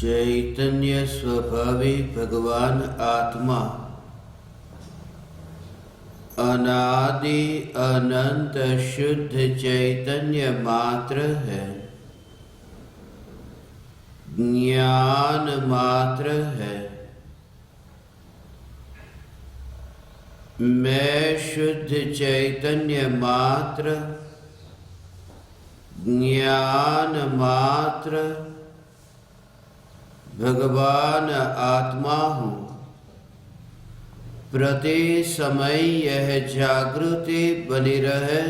चैतन्य स्वभावी भगवान आत्मा अनादि अनंत शुद्ध चैतन्य मात्र है, ज्ञान मात्र है। मैं शुद्ध चैतन्य मात्र, ज्ञान मात्र भगवान आत्मा हूँ। प्रति समय यह जागृति बनी रहे,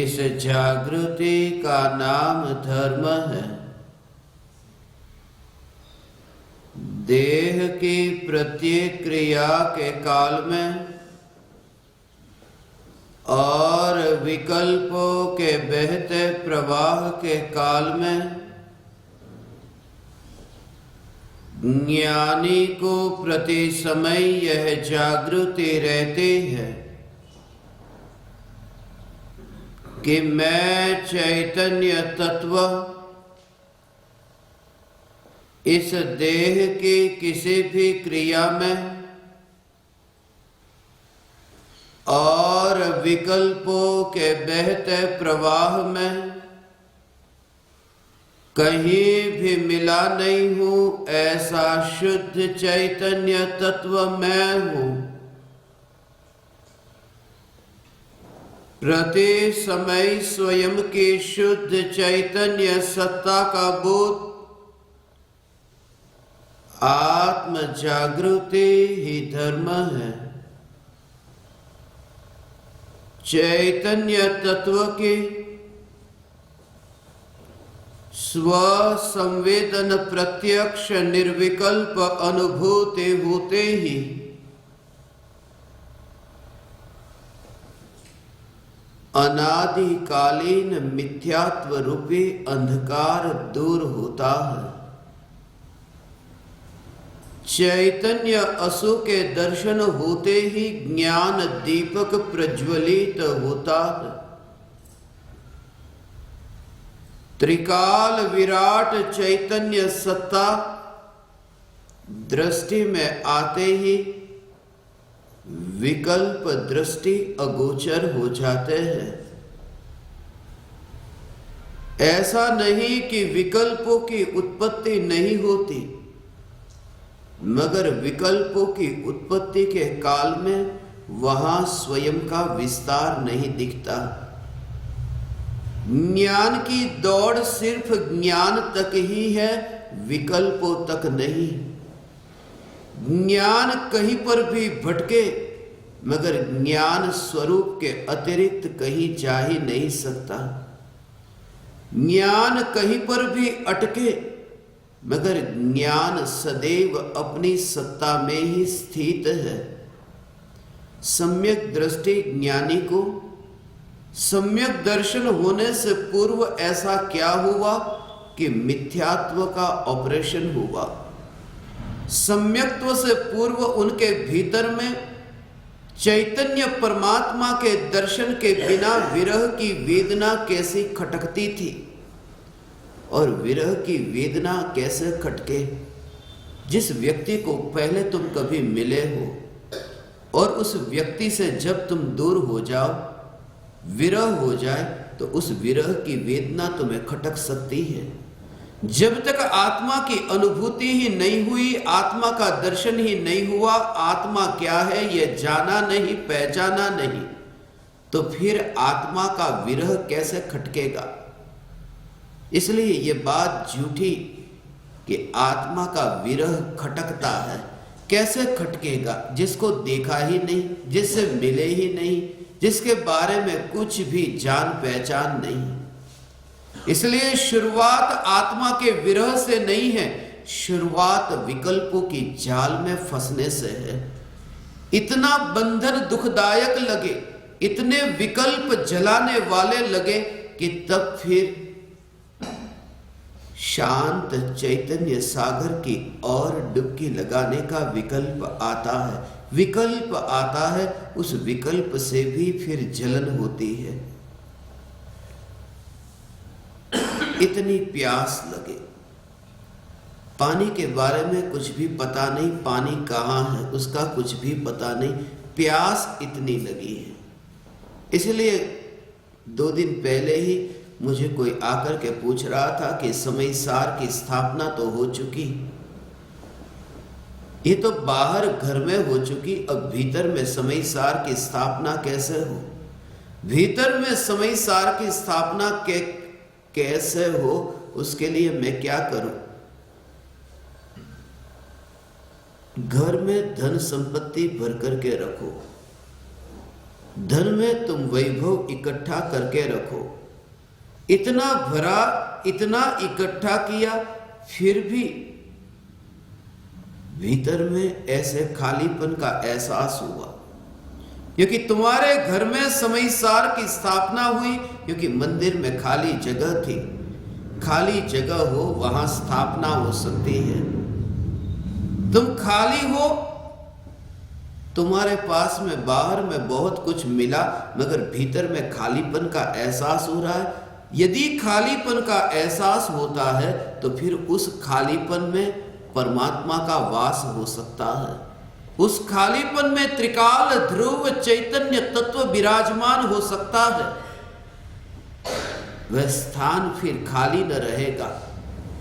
इस जागृति का नाम धर्म है। देह की प्रत्येक क्रिया के काल में और विकल्पों के बहते प्रवाह के काल में ज्ञानी को प्रति समय यह जागृति रहती है कि मैं चैतन्य तत्व इस देह की किसी भी क्रिया में और विकल्पों के बहते प्रवाह में कहीं भी मिला नहीं हूँ। ऐसा शुद्ध चैतन्य तत्व मैं हूँ। प्रति समय स्वयं की शुद्ध चैतन्य सत्ता का बोध आत्म जागृति ही धर्म है। चैतन्य तत्व की स्व संवेदन प्रत्यक्ष निर्विकल्प अनुभूति होते ही अनादिकालीन मिथ्यात्व रूपी अंधकार दूर होता है। चैतन्य असु के दर्शन होते ही ज्ञान दीपक प्रज्वलित होता है। त्रिकाल विराट चैतन्य सत्ता दृष्टि में आते ही विकल्प दृष्टि अगोचर हो जाते हैं। ऐसा नहीं कि विकल्पों की उत्पत्ति नहीं होती, मगर विकल्पों की उत्पत्ति के काल में वहां स्वयं का विस्तार नहीं दिखता। ज्ञान की दौड़ सिर्फ ज्ञान तक ही है, विकल्पों तक नहीं। ज्ञान कहीं पर भी भटके, मगर ज्ञान स्वरूप के अतिरिक्त कहीं जा ही नहीं सकता। ज्ञान कहीं पर भी अटके, मगर ज्ञान सदैव अपनी सत्ता में ही स्थित है। सम्यक दृष्टि ज्ञानी को सम्यक दर्शन होने से पूर्व ऐसा क्या हुआ कि मिथ्यात्व का ऑपरेशन हुआ। सम्यक्त्व से पूर्व उनके भीतर में चैतन्य परमात्मा के दर्शन के बिना विरह की वेदना कैसी खटकती थी, और विरह की वेदना कैसे खटके। जिस व्यक्ति को पहले तुम कभी मिले हो और उस व्यक्ति से जब तुम दूर हो जाओ, विरह हो जाए, तो उस विरह की वेदना तुम्हें खटक सकती है। जब तक आत्मा की अनुभूति ही नहीं हुई, आत्मा का दर्शन ही नहीं हुआ, आत्मा क्या है यह जाना नहीं, पहचाना नहीं, तो फिर आत्मा का विरह कैसे खटकेगा। इसलिए ये बात झूठी कि आत्मा का विरह खटकता है। कैसे खटकेगा? जिसको देखा ही नहीं, जिससे मिले ही नहीं, जिसके बारे में कुछ भी जान पहचान नहीं। इसलिए शुरुआत आत्मा के विरह से नहीं है, शुरुआत विकल्पों की जाल में फंसने से है। इतना बंधन दुखदायक लगे, इतने विकल्प जलाने वाले लगे कि तब फिर शांत चैतन्य सागर की और डुबकी लगाने का विकल्प आता है। विकल्प आता है, उस विकल्प से भी फिर जलन होती है। इतनी प्यास लगे, पानी के बारे में कुछ भी पता नहीं, पानी कहाँ है उसका कुछ भी पता नहीं, प्यास इतनी लगी है। इसलिए 2 दिन पहले ही मुझे कोई आकर के पूछ रहा था कि समयसार की स्थापना तो हो चुकी, ये तो बाहर घर में हो चुकी, अब भीतर में समयसार की स्थापना कैसे हो? भीतर में समयसार की स्थापना कैसे हो, उसके लिए मैं क्या करूं? घर में धन संपत्ति भर करके रखो, धन में तुम वैभव इकट्ठा करके रखो, इतना भरा, इतना इकट्ठा किया, फिर भी भीतर में ऐसे खालीपन का एहसास हुआ, क्योंकि तुम्हारे घर में समयसार की स्थापना हुई, क्योंकि मंदिर में खाली जगह थी। खाली जगह हो वहां स्थापना हो सकती है। तुम खाली हो, तुम्हारे पास में बाहर में बहुत कुछ मिला, मगर भीतर में खालीपन का एहसास हो रहा है। यदि खालीपन का एहसास होता है तो फिर उस खालीपन में परमात्मा का वास हो सकता है। उस खालीपन में त्रिकाल ध्रुव चैतन्य तत्व विराजमान हो सकता है। वह स्थान फिर खाली न रहेगा,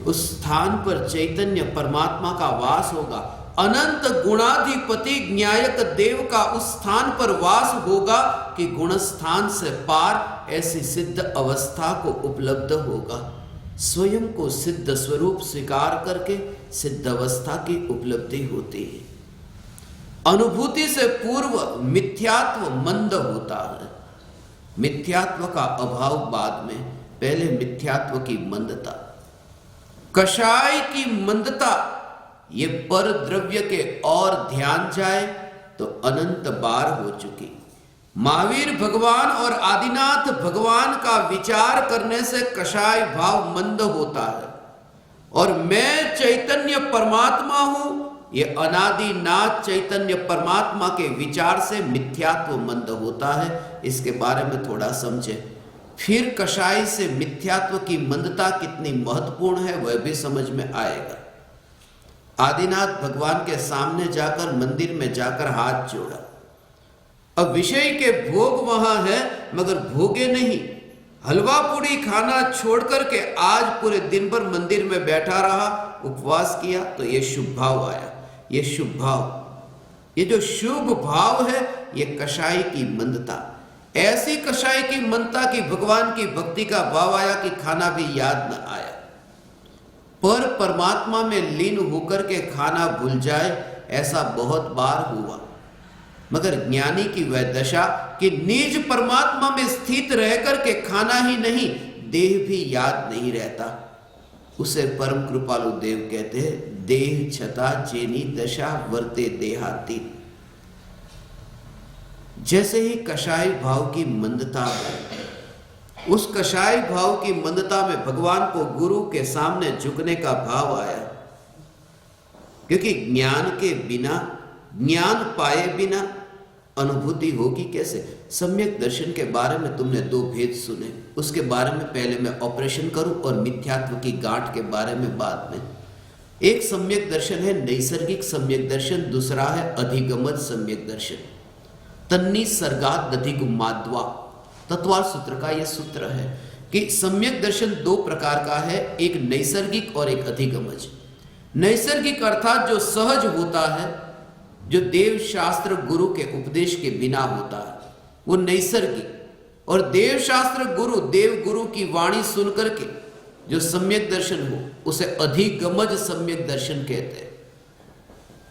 उस स्थान पर चैतन्य परमात्मा का वास होगा। अनंत गुणाधिपति न्यायक देव का उस स्थान पर वास होगा कि गुण स्थान से पार ऐसी सिद्ध अवस्था को उपलब्ध होगा। स्वयं को सिद्ध स्वरूप स्वीकार करके सिद्ध अवस्था की उपलब्धि होती है। अनुभूति से पूर्व मिथ्यात्व मंद होता है। मिथ्यात्व का अभाव बाद में, पहले मिथ्यात्व की मंदता, कषाय की मंदता, ये पर द्रव्य के और ध्यान जाए तो अनंत बार हो चुकी। महावीर भगवान और आदिनाथ भगवान का विचार करने से कषाय भाव मंद होता है, और मैं चैतन्य परमात्मा हूं, ये अनादिनाथ चैतन्य परमात्मा के विचार से मिथ्यात्व मंद होता है। इसके बारे में थोड़ा समझे, फिर कषाय से मिथ्यात्व की मंदता कितनी महत्वपूर्ण है वह भी समझ में आएगा। आदिनाथ भगवान के सामने जाकर, मंदिर में जाकर हाथ जोड़ा। अब विषय के भोग वहां है मगर भोगे नहीं। हलवा पूड़ी खाना छोड़ करके आज पूरे दिन भर मंदिर में बैठा रहा, उपवास किया, तो ये शुभ भाव आया। ये शुभ भाव, ये जो शुभ भाव है, ये कषाय की मंदता। ऐसी कषाय की मंदता की भगवान की भक्ति का भाव आया कि खाना भी याद न आया। पर परमात्मा में लीन होकर के खाना भूल जाए, ऐसा बहुत बार हुआ। मगर ज्ञानी की वह दशा कि निज परमात्मा में स्थित रहकर के खाना ही नहीं, देह भी याद नहीं रहता। उसे परम कृपालु देव कहते हैं, देह छता जेनी दशा वर्ते देहाती। जैसे ही कषाय भाव की मंदता है, उस कषाय भाव की मंदता में भगवान को गुरु के सामने झुकने का भाव आया, क्योंकि ज्ञान के बिना, ज्ञान पाए बिना अनुभूति होगी कैसे? सम्यक दर्शन के बारे में तुमने 2 भेद सुने, उसके बारे में पहले मैं ऑपरेशन करूं और मिथ्यात्व की गांठ के बारे में बाद में। एक सम्यक दर्शन है नैसर्गिक सम्यक दर्शन, दूसरा है अधिगमज सम्यक दर्शन। तन्नी सर्गात अधिगमाद्वा, तत्वार सूत्र का यह सूत्र है कि सम्यक दर्शन 2 प्रकार का है, एक नैसर्गिक और एक अधिगमज। नैसर्गिक अर्थात जो सहज होता है, जो देव शास्त्र गुरु के उपदेश के बिना होता है, वो नैसर्गिक। और देव शास्त्र गुरु, देव गुरु की वाणी सुन करके जो सम्यक दर्शन हो, उसे अधिगमज सम्यक दर्शन कहते हैं।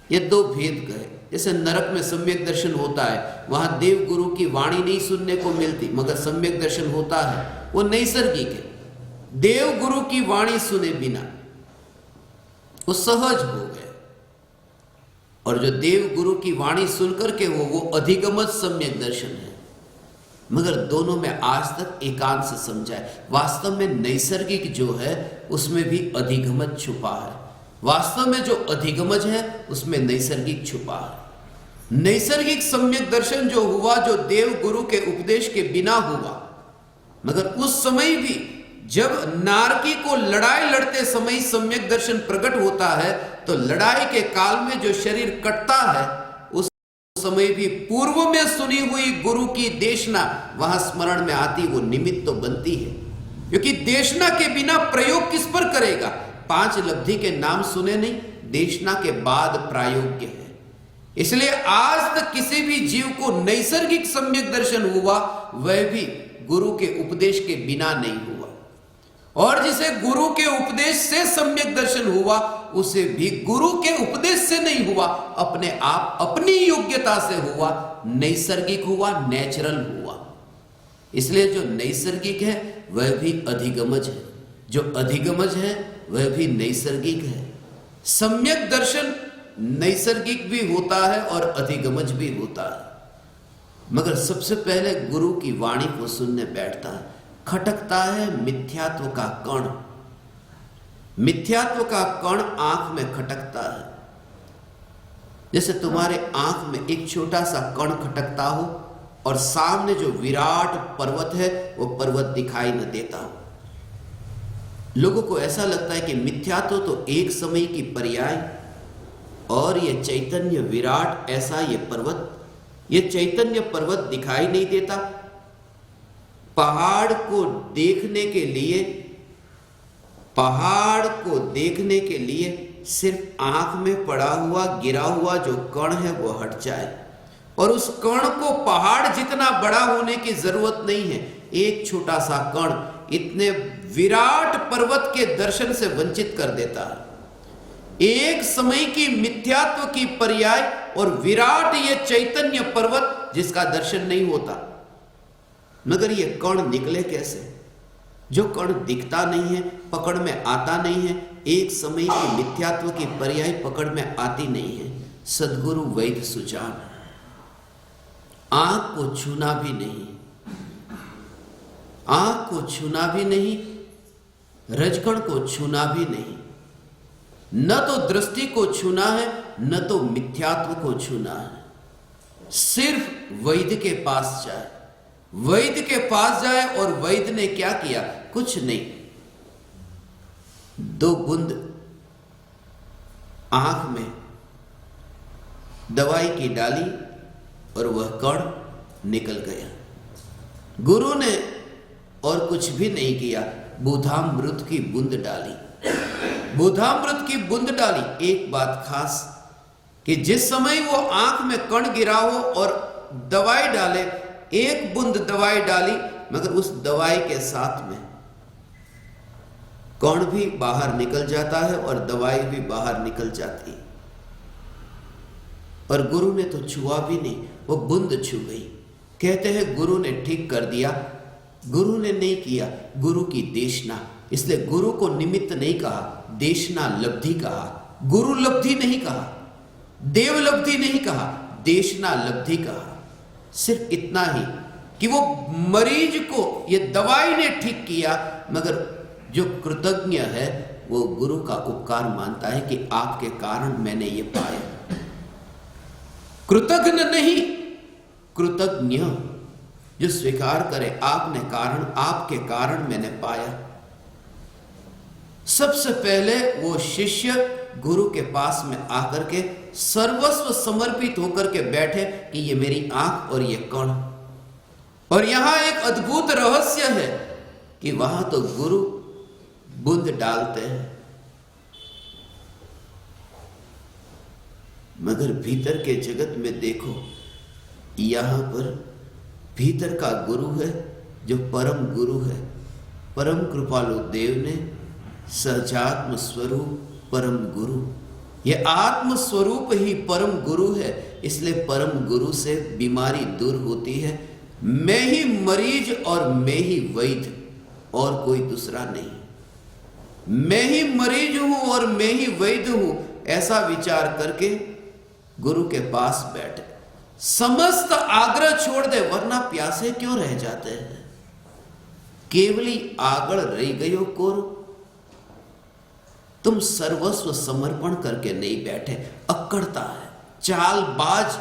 ये 2 भेद कहे। जैसे नरक में सम्यक दर्शन होता है, वहां देव गुरु की वाणी नहीं सुनने को मिलती, मगर सम्यक दर्शन होता है, वो नैसर्गिक है। देव गुरु की वाणी सुने बिना वो सहज हो गए, और जो देव गुरु की वाणी सुनकर के वो अधिगमज सम्यक दर्शन है। मगर दोनों में आज तक एकांश समझा है। वास्तव में नैसर्गिक जो है उसमें भी अधिगमज छुपा है। वास्तव में जो अधिगमज है उसमें नैसर्गिक छुपा है। नैसर्गिक सम्यक दर्शन जो हुआ, जो देव गुरु के उपदेश के बिना हुआ, मगर उस समय भी जब नारकी को लड़ाई लड़ते समय सम्यक दर्शन प्रकट होता है तो लड़ाई के काल में जो शरीर कटता है उस समय भी पूर्व में सुनी हुई गुरु की देशना वहां स्मरण में आती, वो निमित्त तो बनती है, क्योंकि देशना के बिना प्रयोग किस पर करेगा। 5 लब्धि के नाम सुने नहीं, देशना के बाद प्रायोग्य है। इसलिए आज तक किसी भी जीव को नैसर्गिक सम्यक दर्शन हुआ वह भी गुरु के उपदेश के बिना नहीं हुआ, और जिसे गुरु के उपदेश से सम्यक दर्शन हुआ उसे भी गुरु के उपदेश से नहीं हुआ, अपने आप अपनी योग्यता से हुआ, नैसर्गिक हुआ, नेचुरल हुआ। इसलिए जो नैसर्गिक है वह भी अधिगमज है, जो अधिगमज है वह भी नैसर्गिक है। सम्यक दर्शन नैसर्गिक भी होता है और अधिगमज भी होता है, मगर सबसे पहले गुरु की वाणी को सुनने बैठता है, खटकता है मिथ्यात्व का कण, मिथ्यात्व का कण आंख में खटकता है। जैसे तुम्हारे आंख में एक छोटा सा कण खटकता हो और सामने जो विराट पर्वत है वो पर्वत दिखाई न देता हो। लोगों को ऐसा लगता है कि मिथ्यात्व तो एक समय की पर्याय, और ये चैतन्य विराट ऐसा ये पर्वत, ये चैतन्य पर्वत दिखाई नहीं देता। पहाड़ को देखने के लिए, पहाड़ को देखने के लिए सिर्फ आंख में पड़ा हुआ गिरा हुआ जो कण है वो हट जाए, और उस कण को पहाड़ जितना बड़ा होने की जरूरत नहीं है। एक छोटा सा कण इतने विराट पर्वत के दर्शन से वंचित कर देता है। एक समय की मिथ्यात्व की पर्याय और विराट ये चैतन्य पर्वत जिसका दर्शन नहीं होता। मगर ये कण निकले कैसे? जो कण दिखता नहीं है, पकड़ में आता नहीं है, एक समय की मिथ्यात्व की पर्याय पकड़ में आती नहीं है। सद्गुरु वैद्य सुजान, आंख को छूना भी नहीं, आंख को छूना भी नहीं, रजकण को छूना भी नहीं, न तो दृष्टि को छूना है न तो मिथ्यात्व को छूना है। सिर्फ वैद्य के पास जाए, वैद्य के पास जाए। और वैद्य ने क्या किया? कुछ नहीं, 2 बूंद आंख में दवाई की डाली और वह कण निकल गया। गुरु ने और कुछ भी नहीं किया, बुधामृत की बूंद डाली, बुधामृत की बूंद डाली। एक बात खास कि जिस समय वो आंख में कण गिरा हो और दवाई डाले, एक बूंद दवाई डाली, मगर उस दवाई के साथ में कण भी बाहर निकल जाता है और दवाई भी बाहर निकल जाती है। और गुरु ने तो छुआ भी नहीं, वो बूंद छू गई। कहते हैं गुरु ने ठीक कर दिया। गुरु ने नहीं किया, गुरु की देशना। इसलिए गुरु को निमित्त नहीं कहा, देशना लब्धि कहा। गुरु लब्धि नहीं कहा, देव लब्धि नहीं कहा, देशना लब्धि कहा। सिर्फ इतना ही कि वो मरीज को ये दवाई ने ठीक किया, मगर जो कृतज्ञ है वो गुरु का उपकार मानता है कि आपके कारण मैंने ये पाया। कृतज्ञ नहीं, कृतज्ञ जो स्वीकार करे आपने कारण, आपके कारण मैंने पाया। सबसे पहले वो शिष्य गुरु के पास में आकर के सर्वस्व समर्पित होकर के बैठे कि ये मेरी आंख और ये कण। और यहां एक अद्भुत रहस्य है कि वहां तो गुरु बूंद डालते हैं, मगर भीतर के जगत में देखो, यहां पर भीतर का गुरु है जो परम गुरु है। परम कृपालु देव ने सहजात्म स्वरूप परम गुरु, ये आत्म स्वरूप ही परम गुरु है। इसलिए परम गुरु से बीमारी दूर होती है। मैं ही मरीज और मैं ही वैद्य, और कोई दूसरा नहीं। मैं ही मरीज हूं और मैं ही वैद्य हूं, ऐसा विचार करके गुरु के पास बैठे। समस्त आग्रह छोड़ दे, वरना प्यासे क्यों रह जाते हैं। केवली आगड़ रही गयो कोर। तुम सर्वस्व समर्पण करके नहीं बैठे। अक्कड़ता है, चालबाज,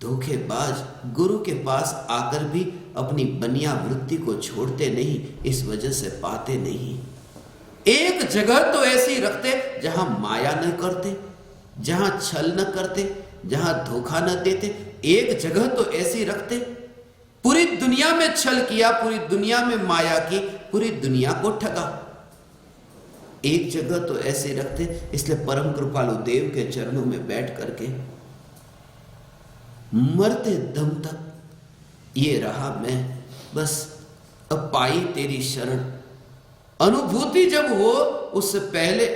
धोखेबाज गुरु के पास आकर भी अपनी बनिया वृत्ति को छोड़ते नहीं, इस वजह से पाते नहीं। एक जगह तो ऐसी रखते जहां माया न करते, जहां छल न करते, जहां धोखा न देते। एक जगह तो ऐसी रखते, पूरी दुनिया में छल किया, पूरी दुनिया में माया की, पूरी दुनिया को ठगा। एक जगह तो ऐसे रखते, इसलिए परम कृपालु देव के चरणों में बैठ करके मरते दम तक ये रहा मैं, बस अब पाई तेरी शरण। अनुभूति जब हो उससे पहले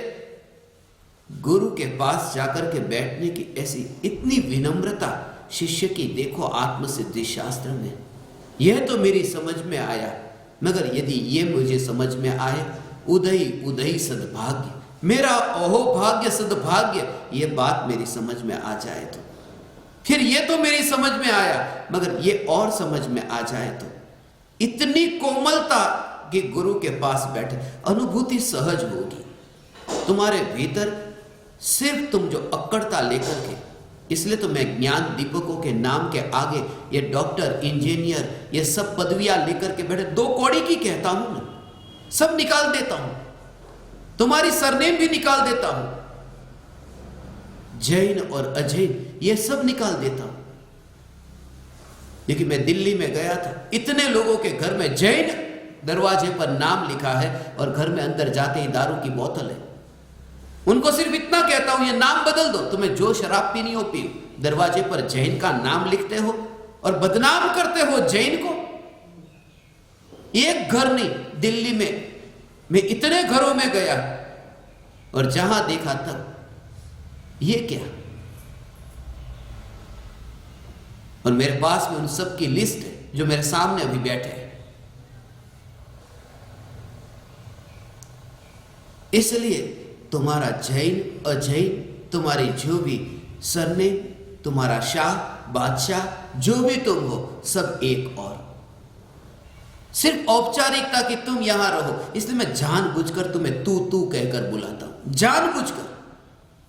गुरु के पास जाकर के बैठने की ऐसी इतनी विनम्रता शिष्य की देखो आत्मसिद्धि शास्त्र में। यह तो मेरी समझ में आया, मगर यदि ये मुझे समझ में आए, उदयी उदयी सद्भाग्य, मेरा अहो भाग्य सद्भाग्य, ये बात मेरी समझ में आ जाए तो फिर ये तो मेरी समझ में आया, मगर ये और समझ में आ जाए तो इतनी कोमलता कि गुरु के पास बैठे अनुभूति सहज होगी तुम्हारे भीतर। सिर्फ तुम जो अक्कड़ता लेकर के, इसलिए तो मैं ज्ञान दीपकों के नाम के आगे ये डॉक्टर, इंजीनियर, ये सब पदवियां लेकर के बैठे, दो कौड़ी की कहता हूं ना, सब निकाल देता हूं, तुम्हारी सरनेम भी निकाल देता हूं, जैन और अजैन ये सब निकाल देता हूं। लेकिन मैं दिल्ली में गया था, इतने लोगों के घर में जैन दरवाजे पर नाम लिखा है और घर में अंदर जाते ही दारू की बोतल है। उनको सिर्फ इतना कहता हूं, ये नाम बदल दो, तुम्हें जो शराब पीनी हो पियो। दरवाजे पर जैन का नाम लिखते हो और बदनाम करते हो जैन को। एक घर नहीं, दिल्ली में मैं इतने घरों में गया और जहां देखा तब ये क्या। और मेरे पास में उन सब की लिस्ट है जो मेरे सामने अभी बैठे हैं। इसलिए तुम्हारा जैन अजैन, तुम्हारी जो भी सरनेम, तुम्हारा शाह बादशाह, जो भी तुम हो, सब एक और सिर्फ औपचारिकता कि तुम यहां रहो। इसलिए मैं जानबूझकर तुम्हें तू तू कहकर बुलाता हूं, जानबूझकर।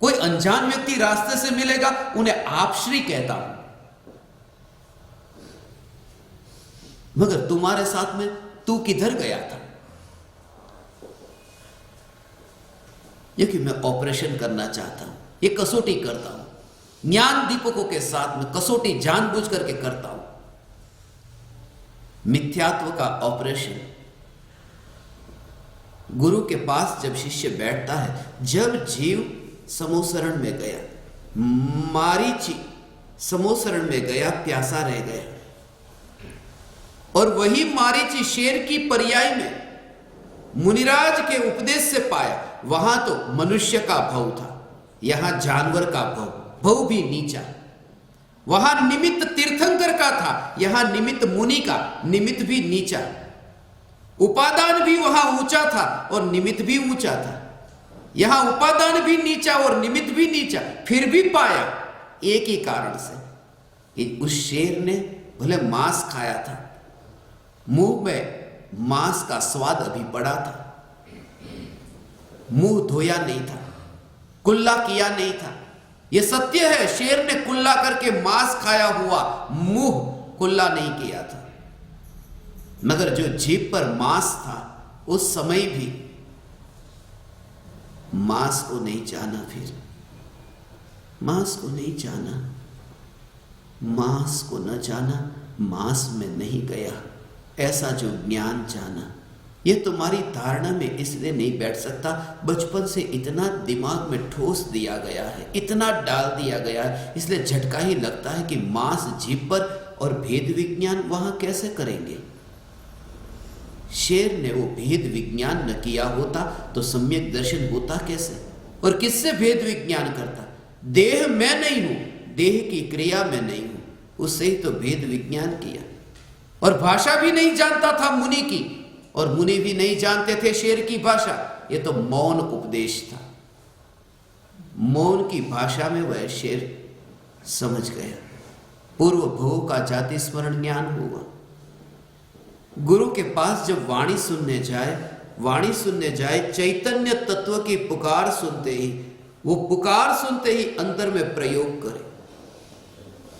कोई अनजान व्यक्ति रास्ते से मिलेगा, उन्हें आप श्री कहता हूं, मगर तुम्हारे साथ में तू किधर गया था? ये कि मैं ऑपरेशन करना चाहता हूं, ये कसौटी करता हूं, ज्ञान दीपकों के साथ में कसौटी जानबूझ करके करता हूं। मिथ्यात्व का ऑपरेशन। गुरु के पास जब शिष्य बैठता है, जब जीव समोसरण में गया, मारीची समोसरण में गया, प्यासा रह गया, और वही मारीची शेर की पर्याय में मुनिराज के उपदेश से पाया। वहां तो मनुष्य का भव था, यहां जानवर का भव, भव भी नीचा। वहां निमित्त तीर्थंकर का था, यहां निमित्त मुनि का, निमित्त भी नीचा। उपादान भी वहां ऊंचा था और निमित्त भी ऊंचा था। यहां उपादान भी नीचा और निमित्त भी नीचा, फिर भी पाया एक ही कारण से कि उस शेर ने भले मांस खाया था, मुंह में मांस का स्वाद अभी पड़ा था, मुंह धोया नहीं था, कुल्ला किया नहीं था। यह सत्य है, शेर ने कुल्ला करके मांस खाया हुआ, मुंह कुल्ला नहीं किया था। मगर जो जीभ पर मांस था, उस समय भी मांस को नहीं जाना, फिर मांस को नहीं जाना, मांस को न जाना, मांस में नहीं गया, ऐसा जो ज्ञान जाना। यह तुम्हारी धारणा में इसलिए नहीं बैठ सकता, बचपन से इतना दिमाग में ठोस दिया गया है, इतना डाल दिया गया है, इसलिए झटका ही लगता है कि मांस जीभ पर और भेद विज्ञान वहां कैसे करेंगे। शेर ने वो भेद विज्ञान न किया होता तो सम्यक दर्शन होता कैसे? और किससे भेद विज्ञान करता? देह मैं नहीं हूं, देह की क्रिया में नहीं हूं, उससे ही तो भेद विज्ञान किया। और भाषा भी नहीं जानता था मुनि की, और मुनि भी नहीं जानते थे शेर की भाषा। ये तो मौन उपदेश था, मौन की भाषा में वह शेर समझ गया। पूर्व भोग का जाति स्मरण ज्ञान हुआ। गुरु के पास जब वाणी सुनने जाए, चैतन्य तत्व की पुकार सुनते ही, वो पुकार सुनते ही अंदर में प्रयोग करे।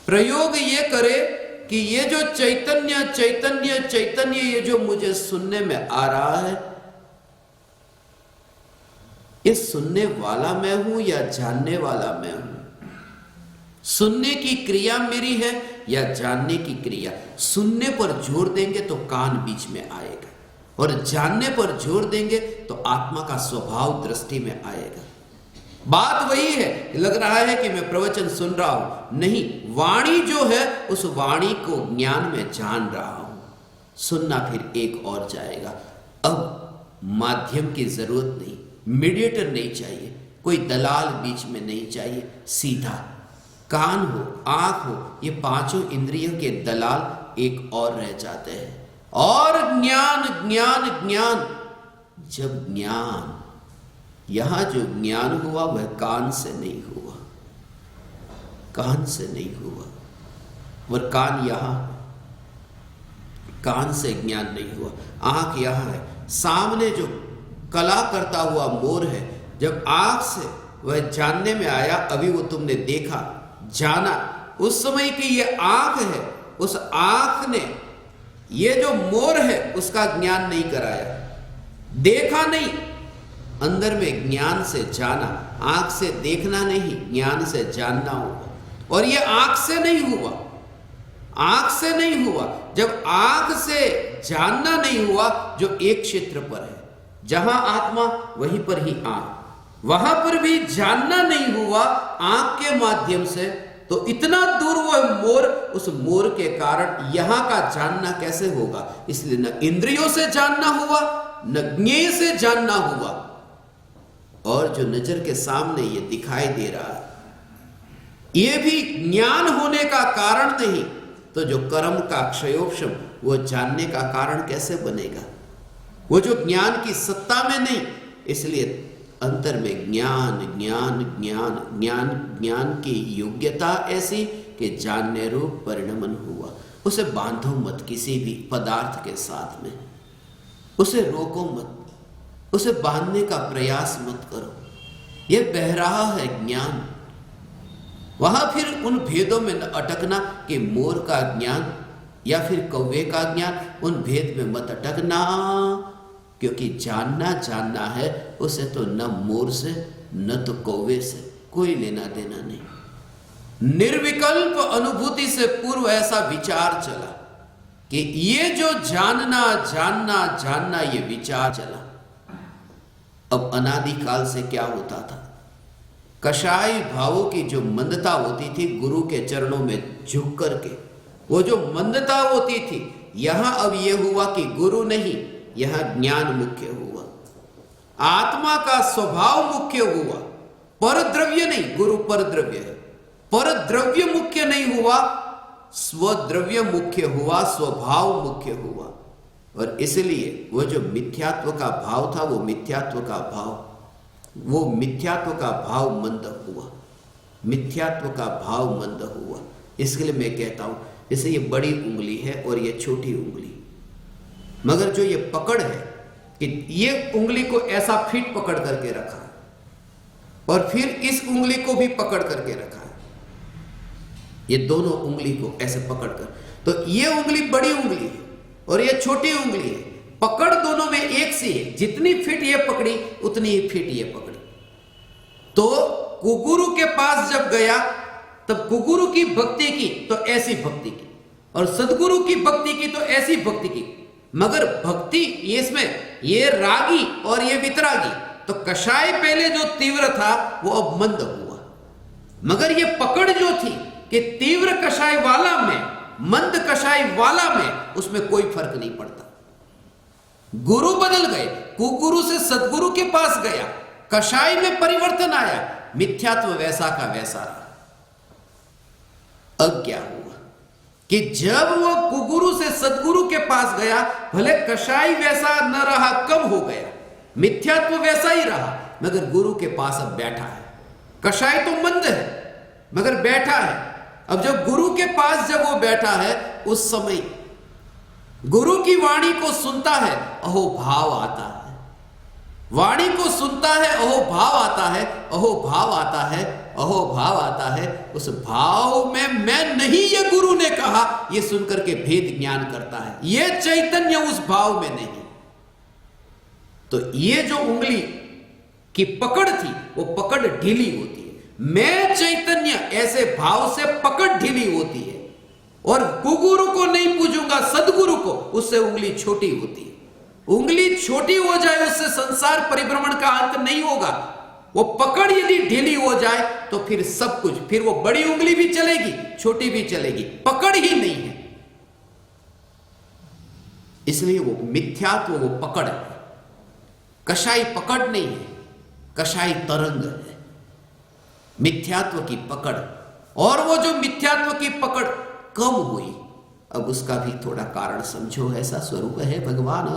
प्रयोग ये करे कि ये जो चैतन्य चैतन्य चैतन्य ये जो मुझे सुनने में आ रहा है, ये सुनने वाला मैं हूं या जानने वाला मैं हूं? सुनने की क्रिया मेरी है या जानने की क्रिया? सुनने पर जोर देंगे तो कान बीच में आएगा, और जानने पर जोर देंगे तो आत्मा का स्वभाव दृष्टि में आएगा। बात वही है। लग रहा है कि मैं प्रवचन सुन रहा हूं, नहीं, वाणी जो है उस वाणी को ज्ञान में जान रहा हूं। सुनना फिर एक और जाएगा। अब माध्यम की जरूरत नहीं, मीडिएटर नहीं चाहिए, कोई दलाल बीच में नहीं चाहिए, सीधा कान हो, आंख हो, ये पांचों इंद्रियों के दलाल एक और रह जाते हैं। और ज्ञान ज्ञान ज्ञान, जब ज्ञान, यहां जो ज्ञान हुआ वह कान से नहीं हुआ, कान से नहीं हुआ, और कान यहां, कान से ज्ञान नहीं हुआ। आंख यहां है, सामने जो कला करता हुआ मोर है, जब आंख से वह जानने में आया, अभी वो तुमने देखा, जाना, उस समय की ये आंख है, उस आंख ने ये जो मोर है उसका ज्ञान नहीं कराया, देखा नहीं, अंदर में ज्ञान से जाना। आंख से देखना नहीं, ज्ञान से जानना होगा। और ये आंख से नहीं हुआ, आंख से नहीं हुआ। जब आंख से जानना नहीं हुआ, जो एक क्षेत्र पर है, जहां आत्मा वहीं पर ही आंख, वहां पर भी जानना नहीं हुआ आंख के माध्यम से, तो इतना दूर वह मोर, उस मोर के कारण यहां का जानना कैसे होगा? इसलिए न इंद्रियों से जानना हुआ, न ज्ञेय से जानना हुआ। और जो नजर के सामने ये दिखाई दे रहा है, ये भी ज्ञान होने का कारण नहीं, तो जो कर्म का क्षयोपशम, वो जानने का कारण कैसे बनेगा? वो जो ज्ञान की सत्ता में नहीं, इसलिए अंतर में ज्ञान ज्ञान ज्ञान ज्ञान ज्ञान की योग्यता ऐसी कि जानने रूप परिणमन हुआ। उसे बांधो मत किसी भी पदार्थ के साथ में, उसे रोको मत, उसे बांधने का प्रयास मत करो। यह बह रहा है ज्ञान। वहां फिर उन भेदों में न अटकना कि मोर का ज्ञान या फिर कौवे का ज्ञान, उन भेद में मत अटकना, क्योंकि जानना जानना है, उसे तो न मोर से न तो कौवे से कोई लेना देना नहीं। निर्विकल्प अनुभूति से पूर्व ऐसा विचार चला कि ये जो जानना जानना जानना, ये विचार चला। अब अनादिकाल से क्या होता था? कषाय भावों की जो मंदता होती थी, गुरु के चरणों में झुक करके, वो जो मंदता होती थी, यहां अब ये हुआ कि गुरु नहीं, यहां ज्ञान मुख्य हुआ, आत्मा का स्वभाव मुख्य हुआ, परद्रव्य नहीं। गुरु परद्रव्य है, परद्रव्य मुख्य नहीं हुआ, स्वद्रव्य मुख्य हुआ, स्वभाव मुख्य हुआ। और इसलिए वो जो मिथ्यात्व का भाव था, वो मिथ्यात्व का भाव मंद हुआ, मिथ्यात्व का भाव मंद हुआ। इसके लिए मैं कहता हूं, जैसे ये बड़ी उंगली है और ये छोटी उंगली, मगर जो ये पकड़ है कि ये उंगली को ऐसा फिट पकड़ करके रखा है, और फिर इस उंगली को भी पकड़ करके रखा है, ये दोनों उंगली को ऐसे पकड़कर, तो ये उंगली बड़ी उंगली है और ये छोटी उंगली है, पकड़ दोनों में एक सी है। जितनी फिट ये पकड़ी उतनी ही फिट ये पकड़ी। तो कुगुरु के पास जब गया, तब कुगुरु की भक्ति की तो ऐसी भक्ति की, और सदगुरु की भक्ति की तो ऐसी भक्ति की। मगर भक्ति इसमें ये रागी और ये वितरागी, तो कषाय पहले जो तीव्र था वो अब मंद हुआ, मगर ये पकड़ जो थी कि तीव्र कषाय वाला में, मंद कषाय वाला में, उसमें कोई फर्क नहीं पड़ता। गुरु बदल गए, कुगुरु से सदगुरु के पास गया, कषाय में परिवर्तन आया, मिथ्यात्व वैसा का वैसा रहा। अब क्या हुआ कि जब वो कुगुरु से सदगुरु के पास गया, भले कषाय वैसा न रहा, कम हो गया, मिथ्यात्व वैसा ही रहा, मगर गुरु के पास अब बैठा है। कषाय तो मंद है मगर बैठा है। अब जब गुरु के पास जब वो बैठा है, उस समय गुरु की वाणी को सुनता है, अहो भाव आता है, वाणी को सुनता है, अहो भाव आता है, अहो भाव आता है, अहो भाव आता है। उस भाव में मैं नहीं, ये गुरु ने कहा, ये सुनकर के भेद ज्ञान करता है। ये चैतन्य उस भाव में नहीं। तो ये जो उंगली की पकड़ थी, वो पकड़ ढीली होती है। मैं चैतन्य, ऐसे भाव से पकड़ ढीली होती है। और गुरु को नहीं पूजूंगा, सदगुरु को, उससे उंगली छोटी होती है। उंगली छोटी हो जाए, उससे संसार परिभ्रमण का अंत नहीं होगा। वो पकड़ यदि ढीली हो जाए तो फिर सब कुछ, फिर वो बड़ी उंगली भी चलेगी, छोटी भी चलेगी, पकड़ ही नहीं है। इसलिए वो मिथ्यात्व, वो पकड़ है। कषाई पकड़ नहीं है, कषाई तरंग है, मिथ्यात्व की पकड़। और वो जो मिथ्यात्व की पकड़ कम हुई, अब उसका भी थोड़ा कारण समझो। ऐसा स्वरूप है भगवान।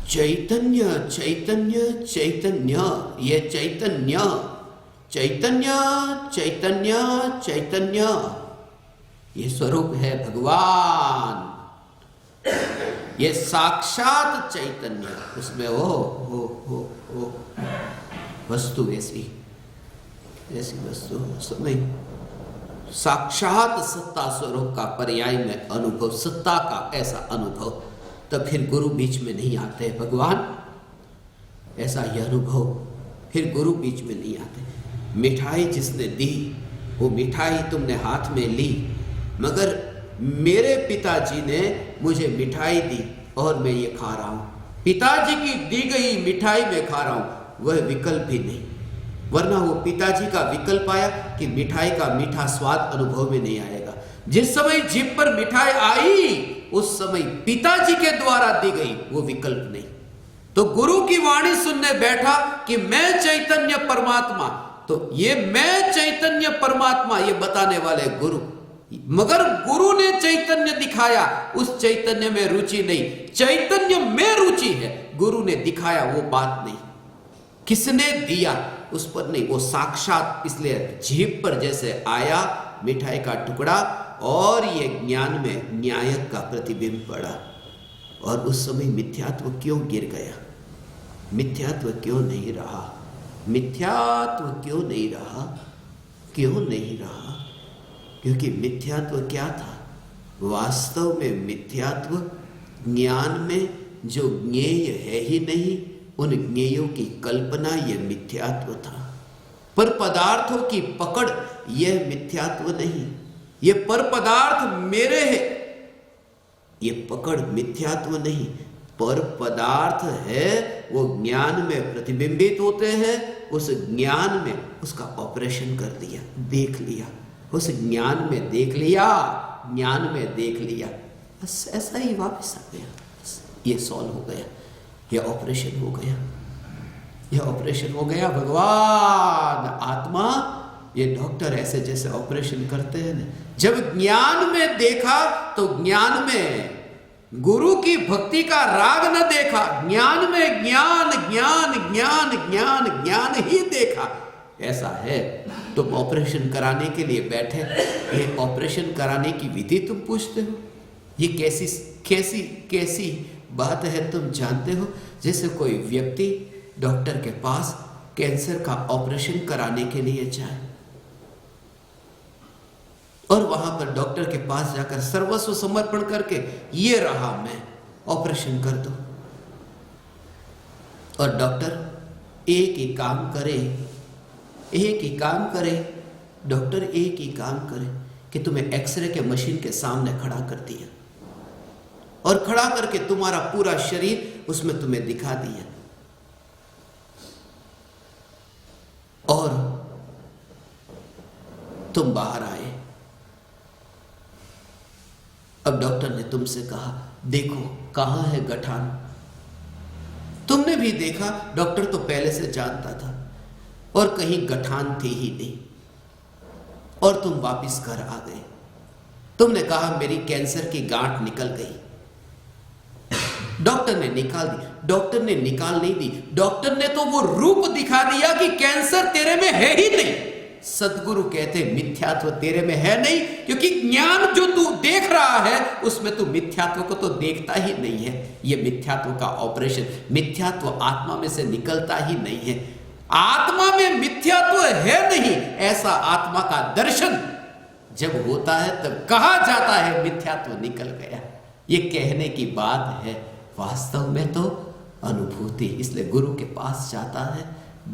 चैतन्य चैतन्य चैतन्य, ये चैतन्य चैतन्य चैतन्य चैतन्य, ये स्वरूप है भगवान। ये साक्षात चैतन्य, उसमें ओ वस्तु ऐसी ऐसी वस्तु समय साक्षात सत्ता स्वरूप का पर्याय में अनुभव, सत्ता का ऐसा अनुभव। तब फिर गुरु बीच में नहीं आते भगवान, ऐसा यह अनुभव, फिर गुरु बीच में नहीं आते। मिठाई जिसने दी, वो मिठाई तुमने हाथ में ली, मगर मेरे पिताजी ने मुझे मिठाई दी और मैं ये खा रहा हूं। पिताजी की दी गई मिठाई मैं खा रहा हूं, वह विकल्प भी नहीं। वरना वो पिताजी का विकल्प आया कि मिठाई का मीठा स्वाद अनुभव में नहीं आएगा। जिस समय जीभ पर मिठाई आई, उस समय पिताजी के द्वारा दी गई, वो विकल्प नहीं। तो गुरु की वाणी सुनने बैठा कि मैं चैतन्य परमात्मा, तो ये मैं चैतन्य परमात्मा ये बताने वाले गुरु, मगर गुरु ने चैतन्य दिखाया, उस चैतन्य में रुचि नहीं, चैतन्य में रुचि है। गुरु ने दिखाया, वो बात नहीं। किसने दिया उस पर नहीं, वो साक्षात। इसलिए जीभ पर जैसे आया मिठाई का टुकड़ा, और ये ज्ञान में न्यायक का प्रतिबिंब पड़ा, और उस समय मिथ्यात्व क्यों गिर गया, मिथ्यात्व क्यों नहीं रहा, मिथ्यात्व क्यों नहीं रहा, क्यों नहीं रहा? क्योंकि मिथ्यात्व क्या था? वास्तव में मिथ्यात्व ज्ञान में जो ज्ञेय है ही नहीं, उन ज्ञेयों की कल्पना यह मिथ्यात्व था। पर पदार्थों की पकड़ यह मिथ्यात्व नहीं, ये पर पदार्थ मेरे है, ये पकड़ मिथ्यात्व नहीं। पर पदार्थ है, वो ज्ञान में प्रतिबिंबित होते हैं। उस ज्ञान में उसका ऑपरेशन कर दिया, देख लिया, उस ज्ञान में देख लिया, ज्ञान में देख लिया, बस ऐसा ही वापस आ गया। ये सॉल्व हो गया, ये ऑपरेशन हो गया, ये ऑपरेशन हो गया। भगवान आत्मा, ये डॉक्टर ऐसे जैसे ऑपरेशन करते हैं ना। जब ज्ञान में देखा तो ज्ञान में गुरु की भक्ति का राग न देखा, ज्ञान में ज्ञान ज्ञान ज्ञान ज्ञान ज्ञान ही देखा। ऐसा है। तुम ऑपरेशन कराने के लिए बैठे, ये ऑपरेशन कराने की विधि तुम पूछते हो? ये कैसी कैसी कैसी बात है तुम जानते हो? जैसे कोई व्यक्ति डॉक्टर के पास कैंसर का ऑपरेशन कराने के लिए जाए और वहां पर डॉक्टर के पास जाकर सर्वस्व समर्पण करके, ये रहा मैं, ऑपरेशन कर दो। और डॉक्टर एक ही काम करे, एक ही काम करे, डॉक्टर एक ही काम करे कि तुम्हें एक्सरे के मशीन के सामने खड़ा कर दिया और खड़ा करके तुम्हारा पूरा शरीर उसमें तुम्हें दिखा दिया, और तुम बाहर आए। अब डॉक्टर ने तुमसे कहा, देखो कहां है गठान। तुमने भी देखा, डॉक्टर तो पहले से जानता था, और कहीं गठान थी ही नहीं, और तुम वापस घर आ गए। तुमने कहा मेरी कैंसर की गांठ निकल गई। डॉक्टर ने निकाल दी। डॉक्टर ने निकाल नहीं दी, डॉक्टर ने तो वो रूप दिखा दिया कि कैंसर तेरे में है ही नहीं। सदगुरु कहते मिथ्यात्व तेरे में है नहीं, क्योंकि ज्ञान जो तू देख रहा है उसमें तू मिथ्यात्व को तो देखता ही नहीं है। ये मिथ्यात्व का ऑपरेशन, मिथ्यात्व आत्मा में से निकलता ही नहीं है। आत्मा में मिथ्यात्व है नहीं, ऐसा आत्मा का दर्शन जब होता है तब कहा जाता है मिथ्यात्व निकल गया। ये कहने की बात है, वास्तव में तो अनुभूति। इसलिए गुरु के पास जाता है,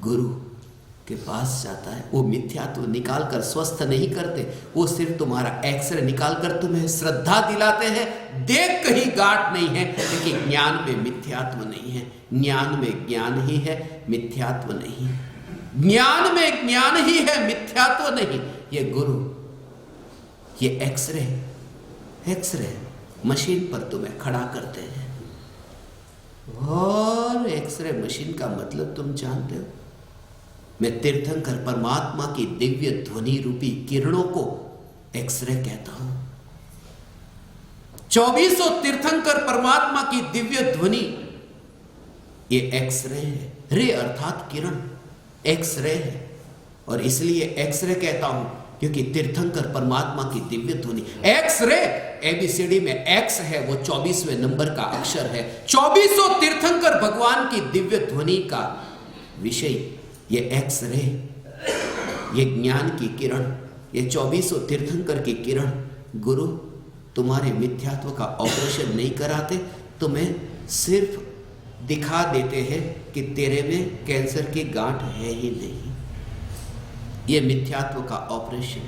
गुरु के पास जाता है, वो मिथ्यात्व निकाल कर स्वस्थ नहीं करते, वो सिर्फ तुम्हारा एक्सरे निकाल कर तुम्हें श्रद्धा दिलाते हैं, देख कहीं गांठ नहीं है, लेकिन ज्ञान में मिथ्यात्व नहीं है। ज्ञान में ज्ञान ही है, मिथ्यात्व नहीं। ज्ञान में ज्ञान ही है, मिथ्यात्व नहीं। ये गुरु, ये एक्सरे मशीन पर तुम्हें खड़ा करते हैं। और एक्सरे मशीन का मतलब तुम जानते हो। मैं तीर्थंकर परमात्मा की दिव्य ध्वनि रूपी किरणों को एक्सरे कहता हूं। 2400 तीर्थंकर परमात्मा की दिव्य ध्वनि ये एक्सरे है। रे अर्थात किरण, एक्सरे है। और इसलिए एक्सरे कहता हूं क्योंकि तीर्थंकर परमात्मा की दिव्य ध्वनि एक्सरे, एबीसीडी में एक्स है, वो 24वें नंबर का अक्षर है। 2400 तीर्थंकर भगवान की दिव्य ध्वनि का विषय ये एक्सरे, ये ज्ञान की किरण, ये 2400 तीर्थंकर की किरण। गुरु तुम्हारे मिथ्यात्व का ऑपरेशन नहीं कराते, तुम्हें सिर्फ दिखा देते हैं कि तेरे में कैंसर की गांठ है ही नहीं। ये मिथ्यात्व का ऑपरेशन,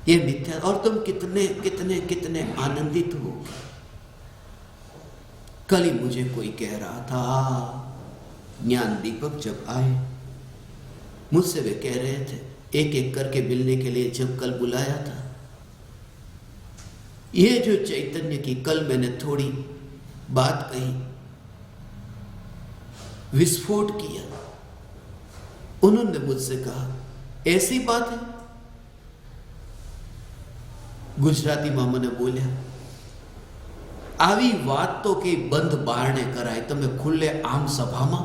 ये मिथ्या। और तुम कितने कितने कितने आनंदित हो। कल ही मुझे कोई कह रहा था, ज्ञान दीपक जब आए मुझसे वे कह रहे थे एक एक करके मिलने के लिए जब कल बुलाया था, ये जो चैतन्य की कल मैंने थोड़ी बात कही, विस्फोट किया। उन्होंने मुझसे कहा ऐसी बात है। गुजराती मामा ने बोला આવી વાત તો કે બંધ બારણે કરાય, તમે ખુલ્લે આમ સભામાં।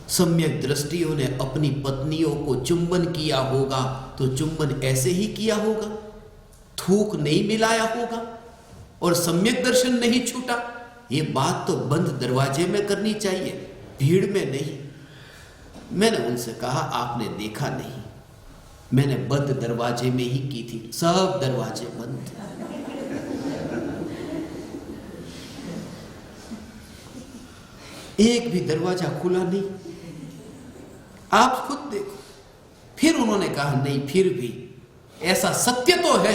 सम्यक दृष्टियों ने अपनी पत्नियों को चुंबन किया होगा तो चुंबन ऐसे ही किया होगा, थूक नहीं मिलाया होगा और सम्यक दर्शन नहीं छूटा। ये बात तो बंद दरवाजे में करनी चाहिए, भीड़ में नहीं। मैंने उनसे कहा आपने देखा नहीं, मैंने बंद दरवाजे में ही की थी, सब दरवाजे बंद थे। एक भी दरवाजा खुला नहीं, आप खुद देखो। फिर उन्होंने कहा नहीं, फिर भी ऐसा सत्य तो है,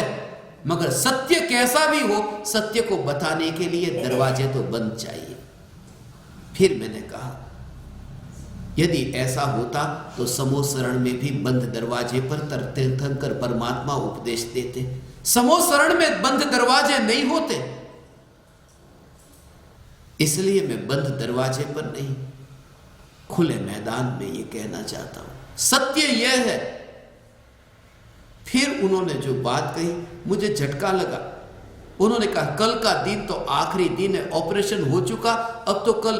मगर सत्य कैसा भी हो, सत्य को बताने के लिए दरवाजे तो बंद चाहिए। फिर मैंने कहा यदि ऐसा होता तो समोसरण में भी बंद दरवाजे पर तीर्थंकर परमात्मा उपदेश देते। समोसरण में बंद दरवाजे नहीं होते, इसलिए मैं बंद दरवाजे पर नहीं, खुले मैदान में ये कहना चाहता हूं, सत्य यह है। फिर उन्होंने जो बात कही मुझे झटका लगा। उन्होंने कहा कल का दिन तो आखिरी दिन है, ऑपरेशन हो चुका, अब तो कल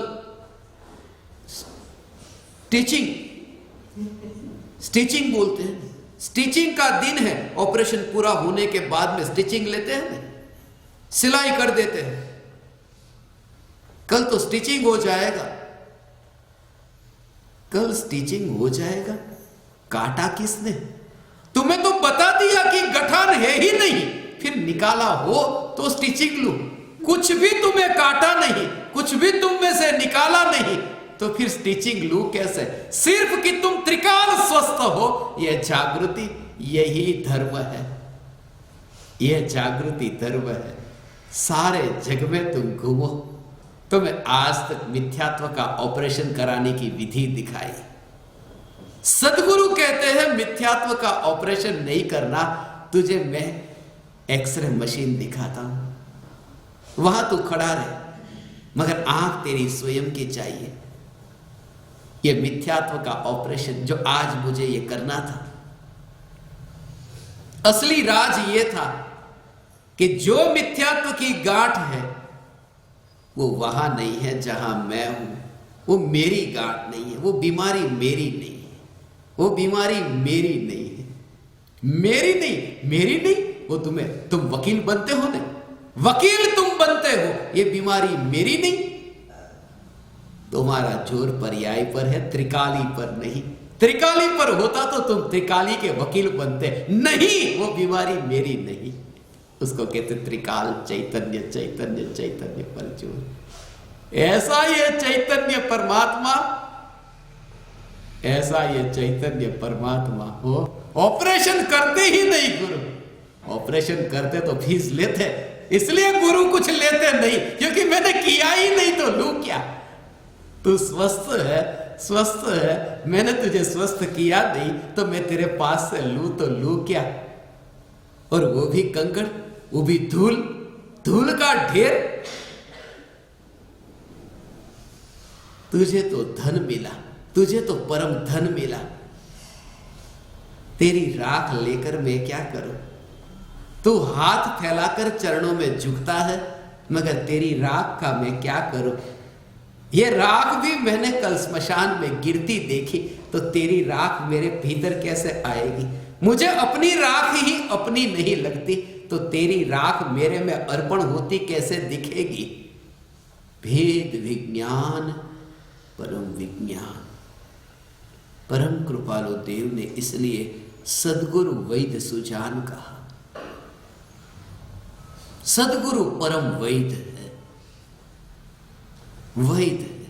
स्टिचिंग बोलते हैं, स्टिचिंग का दिन है। ऑपरेशन पूरा होने के बाद में स्टिचिंग लेते हैं, सिलाई कर देते हैं। कल तो स्टिचिंग हो जाएगा, कल स्टिचिंग हो जाएगा। काटा किसने? तुम्हें तो बता दिया कि गठान है ही नहीं, फिर निकाला हो तो स्टिचिंग लो। कुछ भी तुम्हें काटा नहीं, कुछ भी तुम में से निकाला नहीं, तो फिर स्टिचिंग लू कैसे? सिर्फ कि तुम त्रिकाल स्वस्थ हो, यह जागृति, यही धर्म है, यह जागृति धर्म है। सारे जग में तुम घूमो, तुम्हें आज तक मिथ्यात्व का ऑपरेशन कराने की विधि दिखाई। सदगुरु कहते हैं मिथ्यात्व का ऑपरेशन नहीं करना, तुझे मैं एक्सरे मशीन दिखाता हूं, वहां तू खड़ा रहे, मगर आंख तेरी स्वयं की चाहिए। ये मिथ्यात्व का ऑपरेशन जो आज मुझे ये करना था, असली राज ये था कि जो मिथ्यात्व की गांठ है वो वहां नहीं है जहां मैं हूं, वो मेरी गांठ नहीं है, वो बीमारी मेरी नहीं है, वो बीमारी मेरी नहीं है, मेरी नहीं। वो तुम वकील बनते हो ना, वकील तुम बनते हो, ये बीमारी मेरी नहीं। तुम्हारा जोर पर्याय पर है, त्रिकाली पर नहीं। त्रिकाली पर होता तो तुम त्रिकाली के वकील बनते, नहीं, वो बीमारी मेरी नहीं। उसको कहते त्रिकाल चैतन्य, चैतन्य चैतन्य पर जोर। ऐसा ये चैतन्य परमात्मा, ऐसा ये चैतन्य परमात्मा हो। ऑपरेशन करते ही नहीं गुरु, ऑपरेशन करते तो फीस लेते, इसलिए गुरु कुछ लेते नहीं, क्योंकि मैंने किया ही नहीं तो लूं क्या। तू स्वस्थ है, स्वस्थ है, मैंने तुझे स्वस्थ किया नहीं तो मैं तेरे पास से लूं तो लूं क्या। और वो भी कंकड़, वो भी धूल, धूल का ढेर। तुझे तो धन मिला, तुझे तो परम धन मिला, तेरी राख लेकर मैं क्या करूं। तू हाथ फैलाकर चरणों में झुकता है, मगर तेरी राख का मैं क्या करूं। ये राख भी मैंने कल स्मशान में गिरती देखी, तो तेरी राख मेरे भीतर कैसे आएगी। मुझे अपनी राख ही अपनी नहीं लगती, तो तेरी राख मेरे में अर्पण होती कैसे दिखेगी। भेद विज्ञान परम विज्ञान। परम कृपालु देव ने इसलिए सदगुरु वैद्य सुजान कहा। सदगुरु परम वैद्य है, वैद्य है,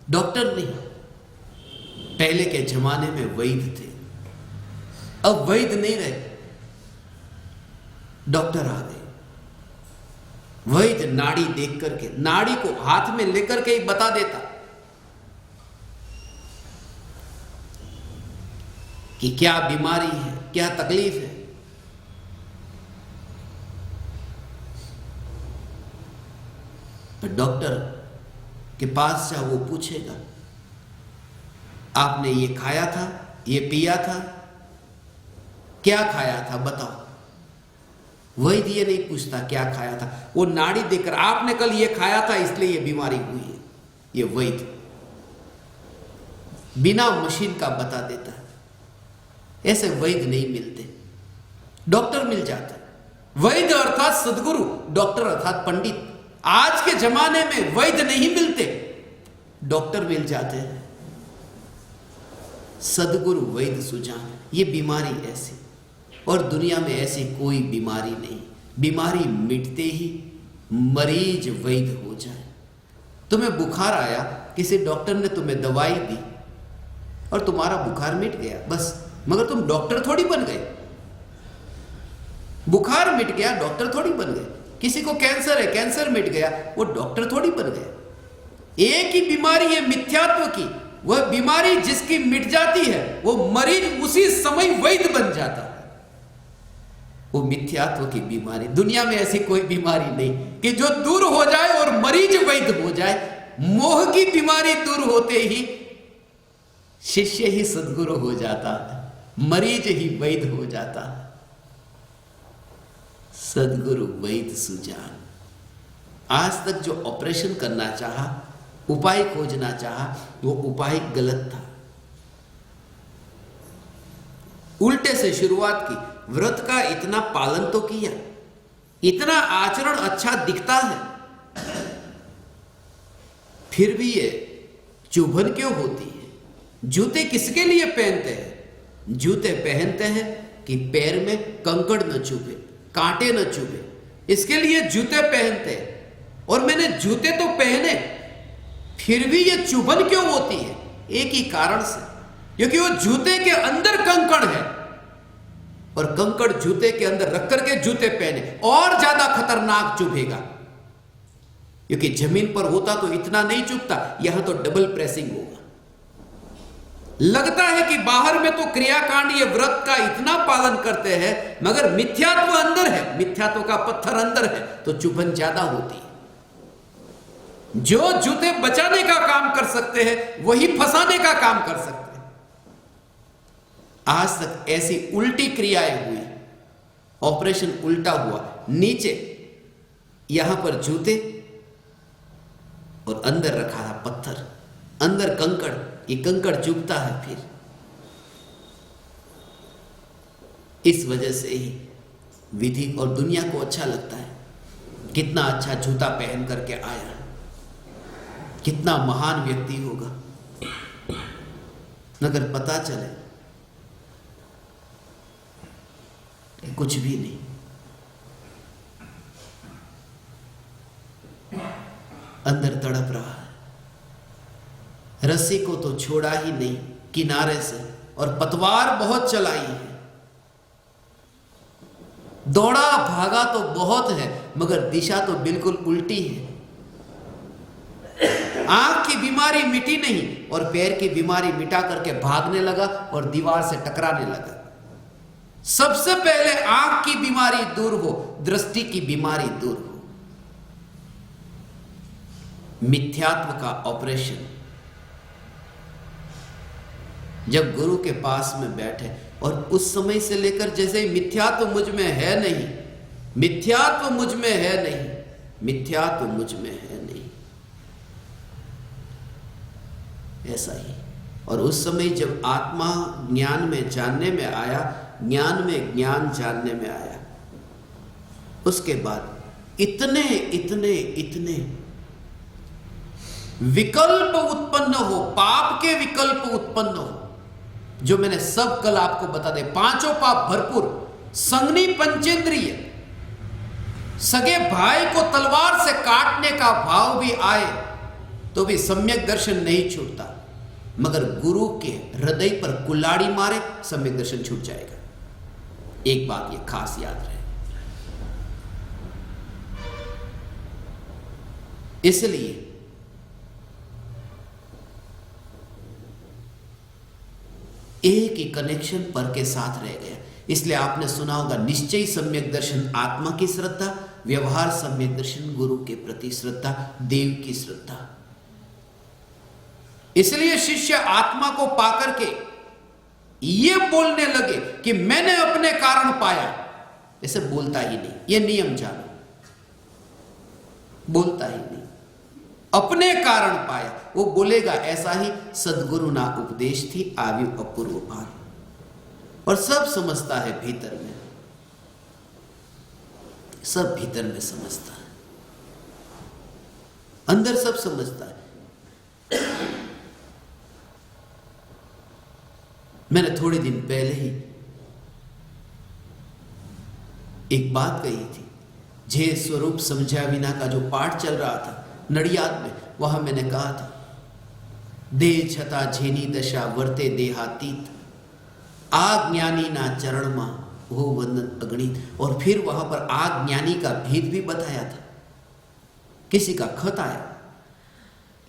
डॉक्टर नहीं। पहले के जमाने में वैद्य थे, अब वैद्य नहीं रहे, डॉक्टर आ गए। वैद्य नाड़ी देख करके, नाड़ी को हाथ में लेकर के ही बता देता कि क्या बीमारी है, क्या तकलीफ है। पर डॉक्टर के पास जाओ, वो पूछेगा आपने ये खाया था, ये पिया था, क्या खाया था बताओ। वैद्य ये नहीं पूछता क्या खाया था, वो नाड़ी देखकर आपने कल ये खाया था इसलिए ये बीमारी हुई है। ये वैद्य बिना मशीन का बता देता है। ऐसे वैद्य नहीं मिलते, डॉक्टर मिल जाता है। वैद्य अर्थात सदगुरु, डॉक्टर अर्थात पंडित। आज के जमाने में वैद्य नहीं मिलते, डॉक्टर मिल जाते हैं। सदगुरु वैद्य सुजान, ये बीमारी ऐसी, और दुनिया में ऐसी कोई बीमारी नहीं। बीमारी मिटते ही मरीज वैद्य हो जाए। तुम्हें बुखार आया, किसी डॉक्टर ने तुम्हें दवाई दी और तुम्हारा बुखार मिट गया बस, मगर तुम डॉक्टर थोड़ी बन गए। बुखार मिट गया, डॉक्टर थोड़ी बन गए। किसी को कैंसर है, कैंसर मिट गया, वो डॉक्टर थोड़ी बन गए। एक ही बीमारी है मिथ्यात्व की, वह बीमारी जिसकी मिट जाती है वो मरीज उसी समय वैद्य बन जाता है। वो मिथ्यात्व की बीमारी, दुनिया में ऐसी कोई बीमारी नहीं कि जो दूर हो जाए और मरीज वैद्य हो जाए। मोह की बीमारी दूर होते ही शिष्य ही सद्गुरु हो जाता है, मरीज ही वैद्य हो जाता है। सद्गुरु वैद्य सुजान। आज तक जो ऑपरेशन करना चाहा, उपाय खोजना चाहा, वो उपाय गलत था। उल्टे से शुरुआत की, व्रत का इतना पालन तो किया, इतना आचरण अच्छा दिखता है, फिर भी ये चुभन क्यों होती है। जूते किसके लिए पहनते हैं? जूते पहनते हैं कि पैर में कंकड़ न चुभे, कांटे न चुभे, इसके लिए जूते पहनते हैं। और मैंने जूते तो पहने, फिर भी ये चुभन क्यों होती है? एक ही कारण से, क्योंकि वो जूते के अंदर कंकड़ है, और कंकड़ जूते के अंदर रख करके जूते पहने और ज्यादा खतरनाक चुभेगा। क्योंकि जमीन पर होता तो इतना नहीं चुभता, यहां तो डबल प्रेसिंग होगा। लगता है कि बाहर में तो क्रियाकांड ये व्रत का इतना पालन करते हैं, मगर मिथ्यात्व अंदर है, मिथ्यात्व का पत्थर अंदर है, तो चुभन ज्यादा होती है। जो जूते बचाने का काम कर सकते हैं वही फंसाने का काम कर सकते हैं। आज तक ऐसी उल्टी क्रियाएं हुई, ऑपरेशन उल्टा हुआ, नीचे यहां पर जूते और अंदर रखा था पत्थर। अंदर कंकड़, ये कंकड़ चुभता है। फिर इस वजह से ही विधि और दुनिया को अच्छा लगता है, कितना अच्छा जूता पहन करके आया, कितना महान व्यक्ति होगा, मगर पता चले कुछ भी नहीं। अंदर तड़प रहा है, रस्सी को तो छोड़ा ही नहीं किनारे से, और पतवार बहुत चलाई है, दौड़ा भागा तो बहुत है, मगर दिशा तो बिल्कुल उल्टी है। आंख की बीमारी मिटी नहीं और पैर की बीमारी मिटा करके भागने लगा और दीवार से टकराने लगा। सबसे पहले आंख की बीमारी दूर हो, दृष्टि की बीमारी दूर हो। मिथ्यात्व का ऑपरेशन। जब गुरु के पास में बैठे और उस समय से लेकर जैसे मिथ्यात्व मुझ में है नहीं, मिथ्यात्व मुझ में है नहीं, मिथ्यात्व मुझ में है नहीं, ऐसा ही। और उस समय जब आत्मा ज्ञान में जानने में आया, ज्ञान में ज्ञान जानने में आया, उसके बाद इतने इतने इतने विकल्प उत्पन्न हो, पाप के विकल्प उत्पन्न हो, जो मैंने सब कल आपको बता दे। पांचों पाप भरपूर, संगनी पंचेंद्रिय, सगे भाई को तलवार से काटने का भाव भी आए तो भी सम्यक दर्शन नहीं छूटता, मगर गुरु के हृदय पर कुल्हाड़ी मारे सम्यक दर्शन छूट जाएगा। एक बात ये खास याद रहे। इसलिए एक ही कनेक्शन पर के साथ रह गया। इसलिए आपने सुना होगा, निश्चय सम्यक दर्शन आत्मा की श्रद्धा, व्यवहार सम्यक दर्शन गुरु के प्रति श्रद्धा, देव की श्रद्धा। इसलिए शिष्य आत्मा को पाकर के ये बोलने लगे कि मैंने अपने कारण पाया, ऐसे बोलता ही नहीं, ये नियम जानो, बोलता ही नहीं, अपने कारण पाया। वो बोलेगा ऐसा ही, सदगुरु ना उपदेश थी आयु अपूर्व भार। और सब समझता है भीतर में, सब भीतर में समझता है, अंदर सब समझता है। मैंने थोड़े दिन पहले ही एक बात कही थी, जे स्वरूप समझा बिना का जो पाठ चल रहा था नडियाद में, वहां मैंने कहा था, दे छता झेनी दशा वर्ते देहातीत, आज्ञानी ना चरण मा हो वंदन अगणित। और फिर वहां पर आज्ञानी का भेद भी बताया था। किसी का खत आया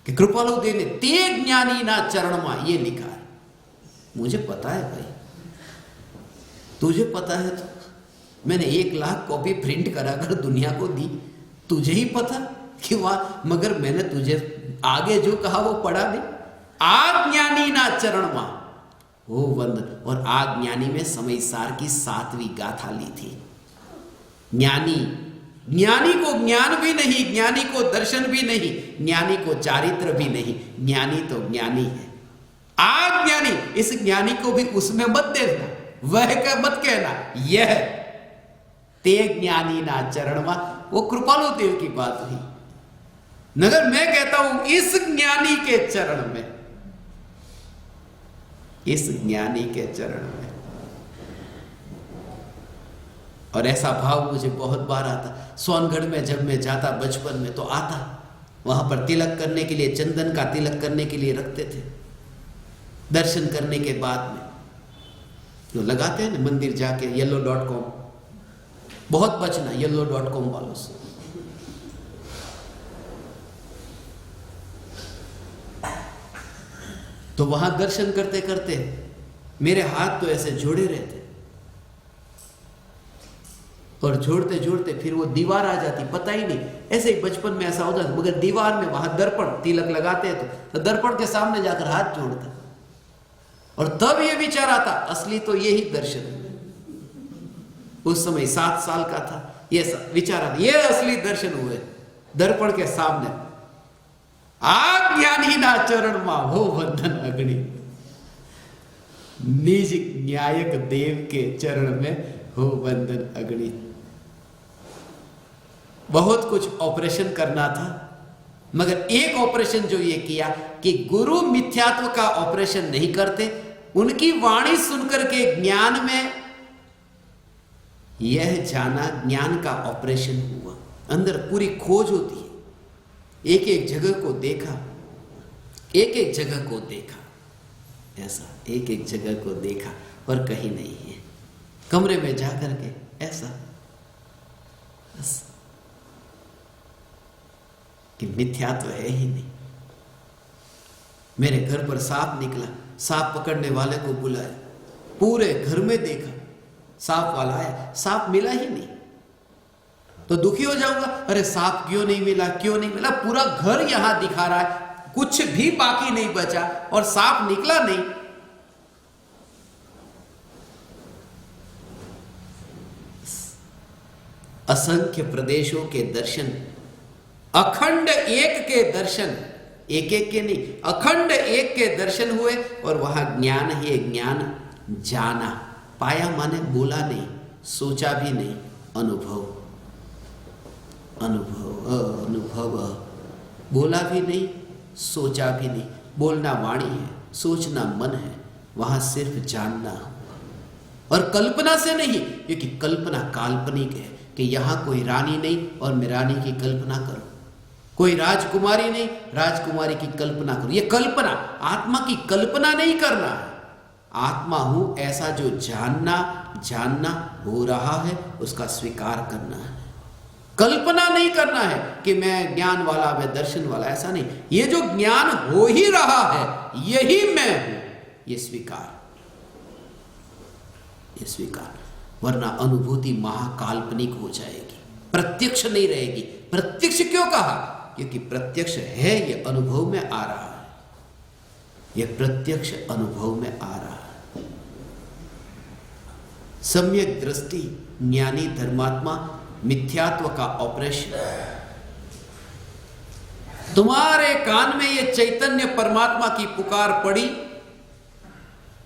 कि कृपालु देव ने ते ज्ञानी ना चरण मा ये लिखा है। मुझे पता है भाई, तुझे पता है तो मैंने 1 लाख कॉपी प्रिंट कराकर दुनिया को दी, तुझे ही पता कि वाह, मगर मैंने तुझे आगे जो कहा वो पढ़ा नहीं। आज्ञानी ना चरण मा हो वंदन, और आज्ञानी में समय सार की 7वीं गाथा ली थी। ज्ञानी, ज्ञानी को ज्ञान भी नहीं, ज्ञानी को दर्शन भी नहीं, ज्ञानी को चारित्र भी नहीं, ज्ञानी तो ज्ञानी है। आज्ञानी, इस ज्ञानी को भी उसमें मत देखना, वह का मत कहना, यह ते ज्ञानी ना चरणवा, वो कृपालु देव की बात हुई। मगर मैं कहता हूं इस ज्ञानी के चरण में, इस ज्ञानी के चरण में। और ऐसा भाव मुझे बहुत बार आता। सोनगढ़ में जब मैं जाता बचपन में तो आता, वहां पर तिलक करने के लिए, चंदन का तिलक करने के लिए रखते थे। दर्शन करने के बाद में जो लगाते हैं ना मंदिर जाके, yellow.com, बहुत बचना yellow.com वालों से। तो वहां दर्शन करते करते मेरे हाथ तो ऐसे जोड़े रहते, और जोड़ते जोड़ते फिर वो दीवार आ जाती, पता ही नहीं, ऐसे ही बचपन में ऐसा होता। मगर दीवार में वहां दर्पण, तिलक लगाते तो दर्पण के सामने जाकर हाथ जोड़ता, और तब ये विचार आता, असली तो यही दर्शन है। उस समय 7 साल का था, ये विचार आता, ये असली दर्शन हुए दर्पण के सामने। आ ज्ञानी ना चरण मा हो बंधन अग्नि। निज न्यायक देव के चरण में हो बंधन अग्नि। बहुत कुछ ऑपरेशन करना था, मगर एक ऑपरेशन जो ये किया कि गुरु मिथ्यात्व का ऑपरेशन नहीं करते, उनकी वाणी सुनकर के ज्ञान में यह जाना, ज्ञान का ऑपरेशन हुआ। अंदर पूरी खोज होती है, एक एक जगह को देखा, एक एक जगह को देखा, ऐसा एक एक जगह को देखा और कहीं नहीं है। कमरे में जाकर के ऐसा बस कि मिथ्यात्व है ही नहीं। मेरे घर पर सांप निकला, सांप पकड़ने वाले को बुलाया, पूरे घर में देखा, सांप वाला आया, सांप मिला ही नहीं। तो दुखी हो जाऊंगा, अरे सांप क्यों नहीं मिला, क्यों नहीं मिला, पूरा घर यहां दिखा रहा है, कुछ भी बाकी नहीं बचा और सांप निकला नहीं। असंख्य प्रदेशों के दर्शन, अखंड एक के दर्शन, एक एक के नहीं, अखंड एक के दर्शन हुए और वहां ज्ञान ही ज्ञान जाना। पाया माने बोला नहीं, सोचा भी नहीं, अनुभव अनुभव अनुभव। बोला भी नहीं, सोचा भी नहीं। बोलना वाणी है, सोचना मन है, वहां सिर्फ जानना हुआ। और कल्पना से नहीं, क्योंकि कल्पना काल्पनिक है कि यहां कोई रानी नहीं और मैं रानी की कल्पना करूं, कोई राजकुमारी नहीं, राजकुमारी की कल्पना करूं। ये कल्पना, आत्मा की कल्पना नहीं करना है। आत्मा हूं ऐसा जो जानना हो रहा है, उसका स्वीकार करना है। कल्पना नहीं करना है कि मैं ज्ञान वाला, मैं दर्शन वाला, ऐसा नहीं। ये जो ज्ञान हो ही रहा है, यही मैं हूं, ये स्वीकार, ये स्वीकार। वरना अनुभूति महाकाल्पनिक हो जाएगी, प्रत्यक्ष नहीं रहेगी। प्रत्यक्ष क्यों कहा? क्योंकि प्रत्यक्ष है, ये अनुभव में आ रहा है, ये प्रत्यक्ष अनुभव में आ रहा है। सम्यक दृष्टि, ज्ञानी धर्मात्मा, मिथ्यात्व का ऑपरेशन। तुम्हारे कान में ये चैतन्य परमात्मा की पुकार पड़ी,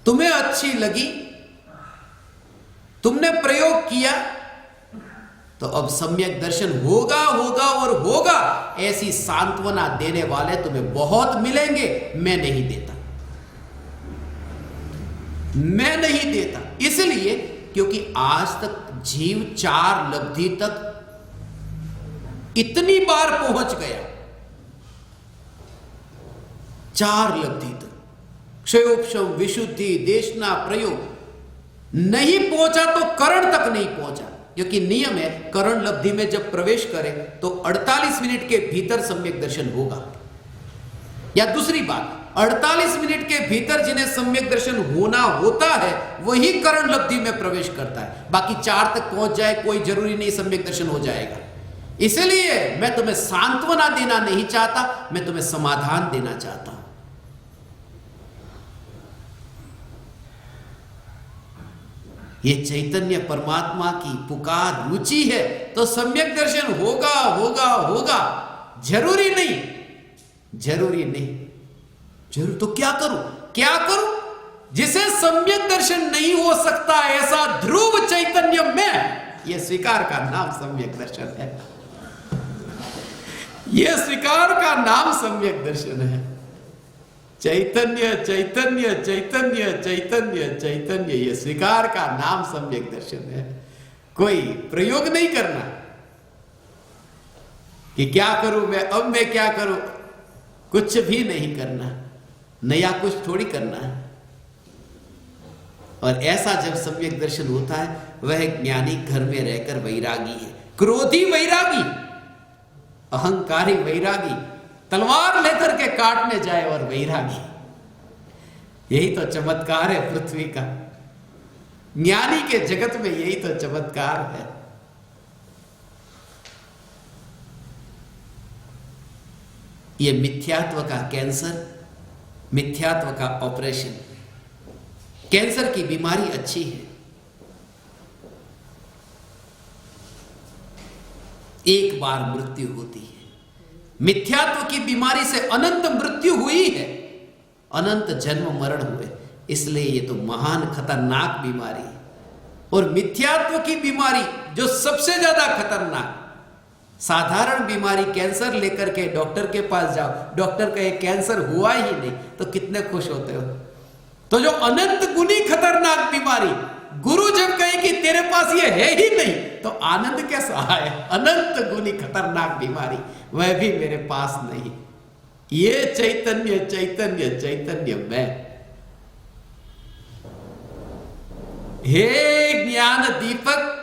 तुम्हें अच्छी लगी, तुमने प्रयोग किया, तो अब सम्यक दर्शन होगा होगा और होगा। ऐसी सांत्वना देने वाले तुम्हें बहुत मिलेंगे। मैं नहीं देता, मैं नहीं देता, इसलिए क्योंकि आज तक जीव 4 लब्धि तक इतनी बार पहुंच गया, 4 लब्धि तक, क्षयोपशम, विशुद्धि, देशना, प्रयोग। नहीं पहुंचा तो करण तक नहीं पहुंचा, क्योंकि नियम है करण लब्धि में जब प्रवेश करे तो 48 मिनट के भीतर सम्यक दर्शन होगा। या दूसरी बात, 48 मिनट के भीतर जिन्हें सम्यक दर्शन होना होता है, वही करण लब्धि में प्रवेश करता है। बाकी 4 तक पहुंच जाए, कोई जरूरी नहीं सम्यक दर्शन हो जाएगा। इसलिए मैं तुम्हें सांत्वना देना नहीं चाहता, मैं तुम्हें समाधान देना चाहता हूं। ये चैतन्य परमात्मा की पुकार, रुचि है, तो सम्यक दर्शन होगा होगा होगा। जरूरी नहीं, जरूरी नहीं, जरूर तो क्या करूं, क्या करूं? जिसे सम्यक दर्शन नहीं हो सकता, ऐसा ध्रुव चैतन्य में, यह स्वीकार का नाम सम्यक दर्शन है। यह स्वीकार का नाम सम्यक दर्शन है। चैतन्य चैतन्य चैतन्य चैतन्य चैतन्य, ये स्वीकार का नाम सम्यक दर्शन है। कोई प्रयोग नहीं करना कि क्या करूं मैं, अब मैं क्या करूं, कुछ भी नहीं करना, नया कुछ थोड़ी करना है। और ऐसा जब सम्यक दर्शन होता है, वह ज्ञानी घर में रहकर वैरागी है। क्रोधी वैरागी, अहंकारी वैरागी, तलवार लेकर के काटने जाए और वैरागी। यही तो चमत्कार है पृथ्वी का। ज्ञानी के जगत में यही तो चमत्कार है। ये मिथ्यात्व का कैंसर, मिथ्यात्व का ऑपरेशन। कैंसर की बीमारी अच्छी है, एक बार मृत्यु होती है। मिथ्यात्व की बीमारी से अनंत मृत्यु हुई है, अनंत जन्म मरण हुए, इसलिए ये तो महान खतरनाक बीमारी है। और मिथ्यात्व की बीमारी जो सबसे ज्यादा खतरनाक, साधारण बीमारी कैंसर लेकर के डॉक्टर के पास जाओ, डॉक्टर कहे कैंसर हुआ ही नहीं, तो कितने खुश होते हो। तो जो अनंत गुनी खतरनाक बीमारी, गुरु जब कहे कि तेरे पास ये है ही नहीं, तो आनंद कैसा है। अनंत गुनी खतरनाक बीमारी, वह भी मेरे पास नहीं। ये चैतन्य चैतन्य चैतन्य मैं। हे ज्ञान दीपक,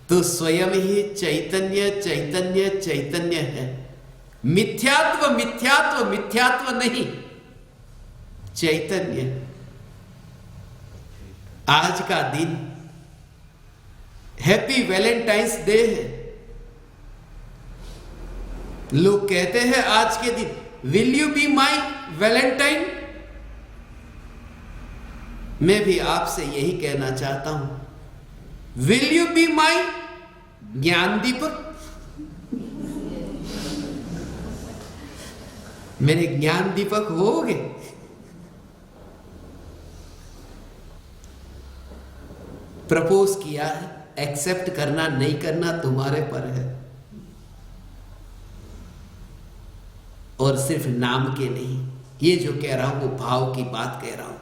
तो स्वयं ही चैतन्य चैतन्य चैतन्य है। मिथ्यात्व मिथ्यात्व मिथ्यात्व नहीं, चैतन्य। आज का दिन हैप्पी वैलेंटाइंस डे है। लोग कहते हैं आज के दिन, will you be my Valentine. मैं भी आपसे यही कहना चाहता हूं, विल यू बी माई ज्ञान दीपक। मेरे ज्ञान दीपक होगे। प्रपोज किया है, एक्सेप्ट करना नहीं करना तुम्हारे पर है। और सिर्फ नाम के नहीं, ये जो कह रहा हूं वो भाव की बात कह रहा हूं।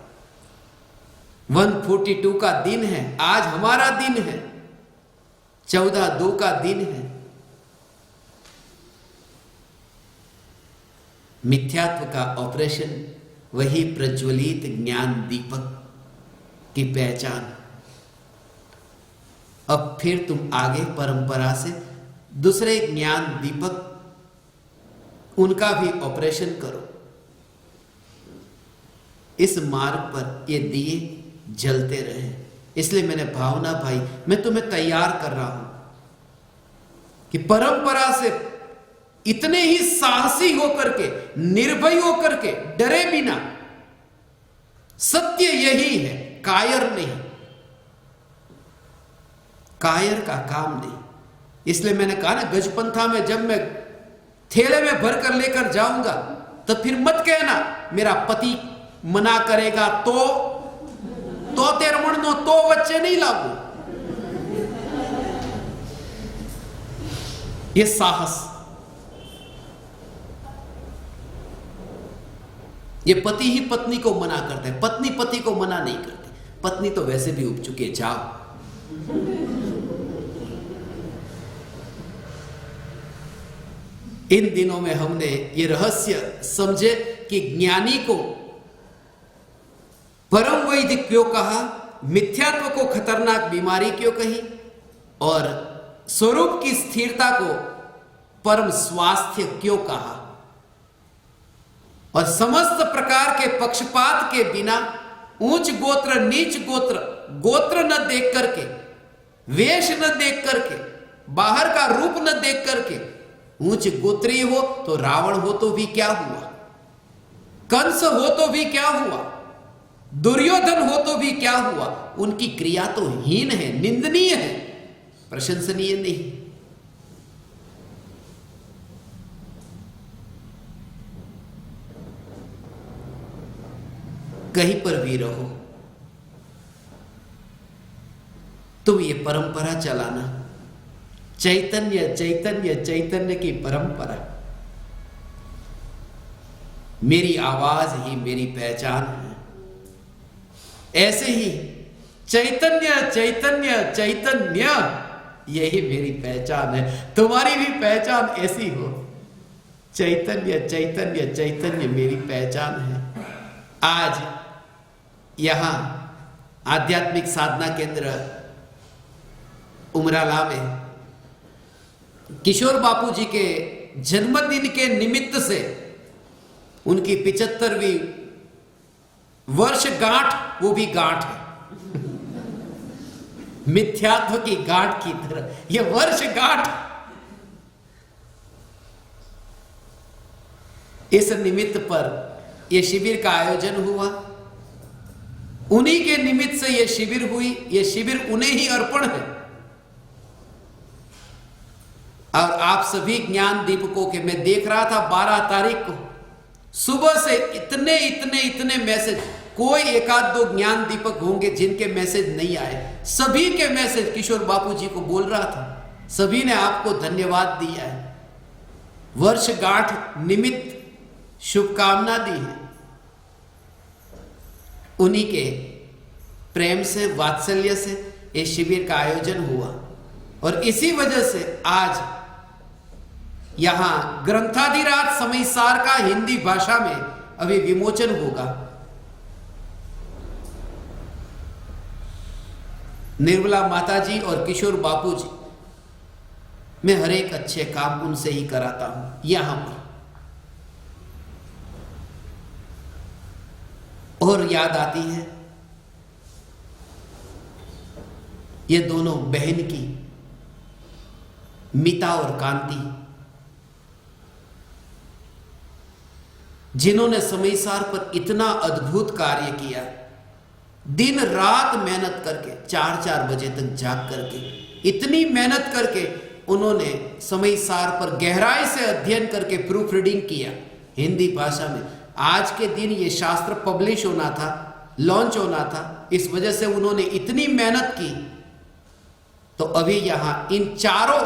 142 का दिन है, आज हमारा दिन है। 14/2 का दिन है। मिथ्यात्व का ऑपरेशन, वही प्रज्वलित ज्ञान दीपक की पहचान। अब फिर तुम आगे परंपरा से दूसरे ज्ञान दीपक, उनका भी ऑपरेशन करो। इस मार्ग पर ये दिए जलते रहे। इसलिए मैंने भावना भाई, मैं तुम्हें तैयार कर रहा हूं कि परंपरा से इतने ही साहसी होकर के, निर्भय होकर के, डरे बिना, सत्य यही है, कायर नहीं, कायर का काम नहीं। इसलिए मैंने कहा ना, गजपंथा में जब मैं थैले में भरकर लेकर जाऊंगा, तो फिर मत कहना मेरा पति मना करेगा तो तेरमण नो तो बच्चे नहीं लागू। ये साहस, ये पति ही पत्नी को मना करते हैं, पत्नी पति को मना नहीं करती। पत्नी तो वैसे भी उब चुके, जाओ। इन दिनों में हमने ये रहस्य समझे कि ज्ञानी को परम वैदिक क्यों कहा, मिथ्यात्व को खतरनाक बीमारी क्यों कही, और स्वरूप की स्थिरता को परम स्वास्थ्य क्यों कहा। और समस्त प्रकार के पक्षपात के बिना, ऊंच गोत्र नीच गोत्र, गोत्र न देख करके, वेश न देख करके, बाहर का रूप न देख करके, ऊंच गोत्री हो तो रावण हो तो भी क्या हुआ, कंस हो तो भी क्या हुआ, दुर्योधन हो तो भी क्या हुआ। उनकी क्रिया तो हीन है, निंदनीय है, प्रशंसनीय नहीं। कहीं पर भी रहो, तुम ये परंपरा चलाना, चैतन्य चैतन्य चैतन्य की परंपरा। मेरी आवाज ही मेरी पहचान है। ऐसे ही चैतन्य चैतन्य चैतन्य, यही मेरी पहचान है। तुम्हारी भी पहचान ऐसी हो, चैतन्य चैतन्य चैतन्य मेरी पहचान है। आज यहां आध्यात्मिक साधना केंद्र उमराला में किशोर बापू जी के जन्मदिन के निमित्त से उनकी 75वीं वर्षगांठ, वो भी गांठ है, मिथ्यात्व की गांठ की तरह ये वर्षगांठ। इस निमित्त पर यह शिविर का आयोजन हुआ, उन्हीं के निमित्त से यह शिविर हुई। यह शिविर उन्हें ही अर्पण है। और आप सभी ज्ञान दीपकों के, मैं देख रहा था 12 तारीख को सुबह से इतने इतने इतने मैसेज, कोई एक आध दो ज्ञान दीपक होंगे जिनके मैसेज नहीं आए, सभी के मैसेज किशोर बापू जी को बोल रहा था, सभी ने आपको धन्यवाद दिया है, वर्षगांठ निमित्त शुभकामना दी है। उन्हीं के प्रेम से, वात्सल्य से इस शिविर का आयोजन हुआ और इसी वजह से आज यहां ग्रंथाधिराज समयसार का हिंदी भाषा में अभी विमोचन होगा। निर्मला माताजी और किशोर बापूजी, मैं हर एक अच्छे काम उनसे ही कराता हूं यहां पर। और याद आती है ये दोनों बहन की, मीता और कांति, जिन्होंने समयसार पर इतना अद्भुत कार्य किया, दिन रात मेहनत करके 4-4 बजे तक जाग करके, इतनी मेहनत करके उन्होंने समयसार पर गहराई से अध्ययन करके प्रूफ रीडिंग किया हिंदी भाषा में। आज के दिन ये शास्त्र पब्लिश होना था, लॉन्च होना था, इस वजह से उन्होंने इतनी मेहनत की। तो अभी यहां इन चारों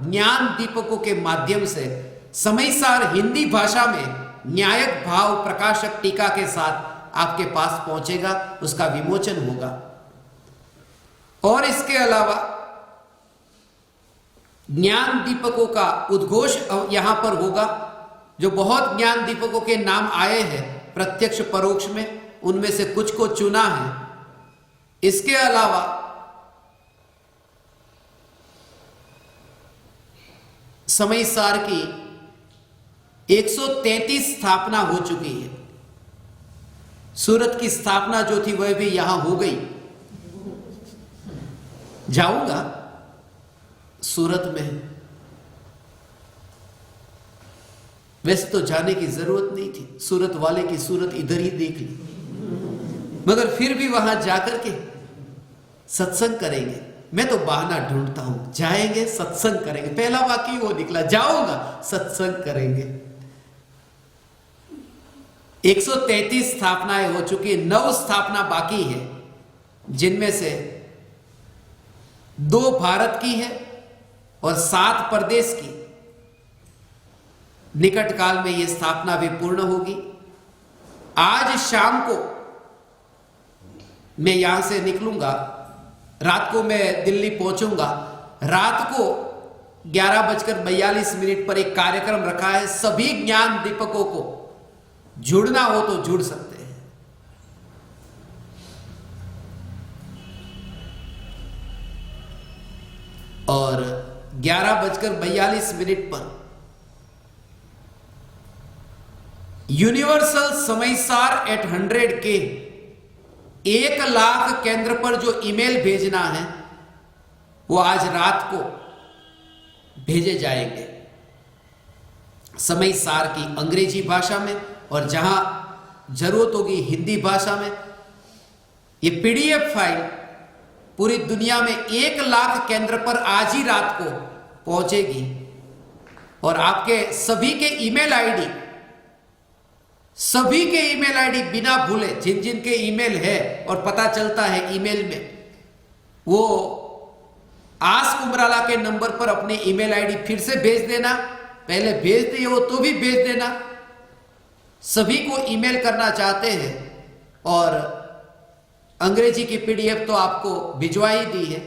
ज्ञान दीपकों के माध्यम से समयसार हिंदी भाषा में न्यायक भाव प्रकाशक टीका के साथ आपके पास पहुंचेगा, उसका विमोचन होगा। और इसके अलावा ज्ञान दीपकों का उद्घोष यहां पर होगा। जो बहुत ज्ञान दीपकों के नाम आए हैं प्रत्यक्ष परोक्ष में, उनमें से कुछ को चुना है। इसके अलावा समयसार की 133 स्थापना हो चुकी है। सूरत की स्थापना जो थी वह भी यहां हो गई। जाऊंगा सूरत में, वैसे तो जाने की जरूरत नहीं थी, सूरत वाले की सूरत इधर ही देख ली, मगर फिर भी वहां जाकर के सत्संग करेंगे। मैं तो बहाना ढूंढता हूं, जाएंगे सत्संग करेंगे, पहला वाक्य वो निकला, जाऊंगा सत्संग करेंगे। 133 स्थापनाएं हो चुकी, 9 स्थापना बाकी है, जिनमें से 2 भारत की है और 7 प्रदेश की। निकट काल में यह स्थापना भी पूर्ण होगी। आज शाम को मैं यहां से निकलूंगा, रात को मैं दिल्ली पहुंचूंगा। रात को 11:42 पर एक कार्यक्रम रखा है। सभी ज्ञान दीपकों को जुड़ना हो तो जुड़ सकते हैं। और 11:42 पर यूनिवर्सल समयसार एट 100 के 1 लाख केंद्र पर जो ईमेल भेजना है वो आज रात को भेजे जाएंगे समयसार की अंग्रेजी भाषा में, और जहां जरूरत होगी हिंदी भाषा में। ये पीडीएफ फाइल पूरी दुनिया में 1 लाख केंद्र पर आज ही रात को पहुंचेगी। और आपके सभी के ईमेल आईडी, सभी के ईमेल आईडी बिना भूले, जिन जिन के ईमेल है और पता चलता है ईमेल में, वो आस्क उमराला के नंबर पर अपने ईमेल आईडी फिर से भेज देना। पहले भेज दिए हो तो भी भेज देना। सभी को ईमेल करना चाहते हैं। और अंग्रेजी की पीडीएफ तो आपको भिजवा ही दी है।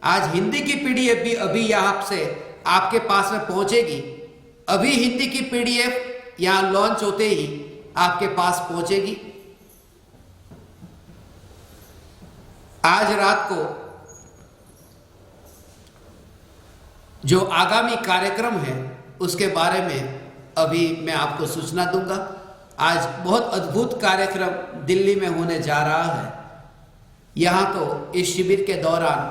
आज हिंदी की पीडीएफ भी अभी यहां से आपके पास में पहुंचेगी। अभी हिंदी की पीडीएफ यहां लॉन्च होते ही आपके पास पहुंचेगी। आज रात को जो आगामी कार्यक्रम है उसके बारे में अभी मैं आपको सूचना दूंगा। आज बहुत अद्भुत कार्यक्रम दिल्ली में होने जा रहा है। यहां तो इस शिविर के दौरान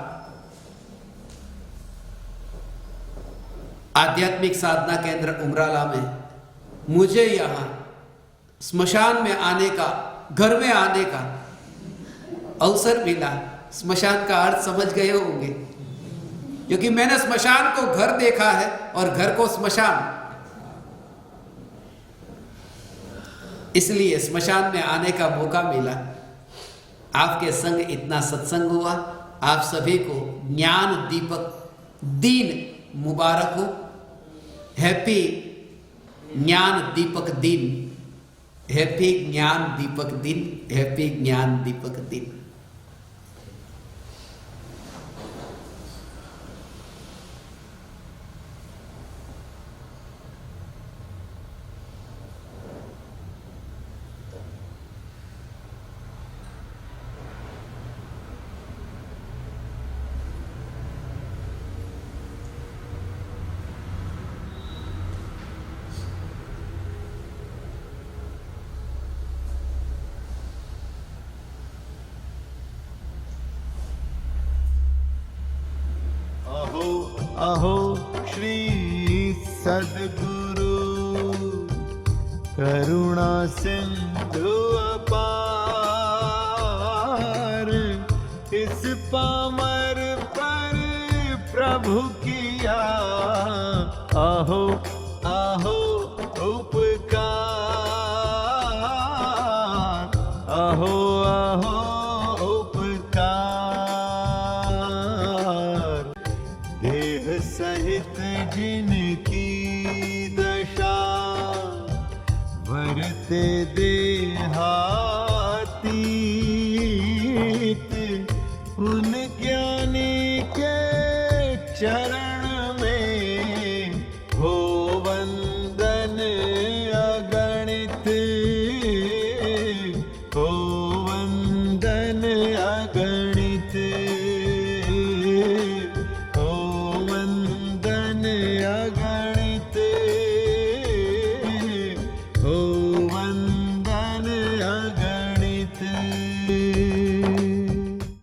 आध्यात्मिक साधना केंद्र उमराला में मुझे यहां स्मशान में आने का, घर में आने का अवसर मिला। स्मशान का अर्थ समझ गए होंगे। क्योंकि मैंने स्मशान को घर देखा है और घर को स्मशान, इसलिए स्मशान में आने का मौका मिला। आपके संग इतना सत्संग हुआ। आप सभी को ज्ञान दीपक दिन मुबारक हो। हैप्पी ज्ञान दीपक दिन, हैप्पी ज्ञान दीपक दिन, हैप्पी ज्ञान दीपक दिन। अहो श्री सद्गुरु करुणा सिंधु अपार, इस पामर पर प्रभु किया अहो अहो उपकार, अहो अहो उपकार। देह सहित जिनकी दशा वरते देहातीत, उन ज्ञानी के चरण में हो वंदन अगणित, हो वंदन अगणित।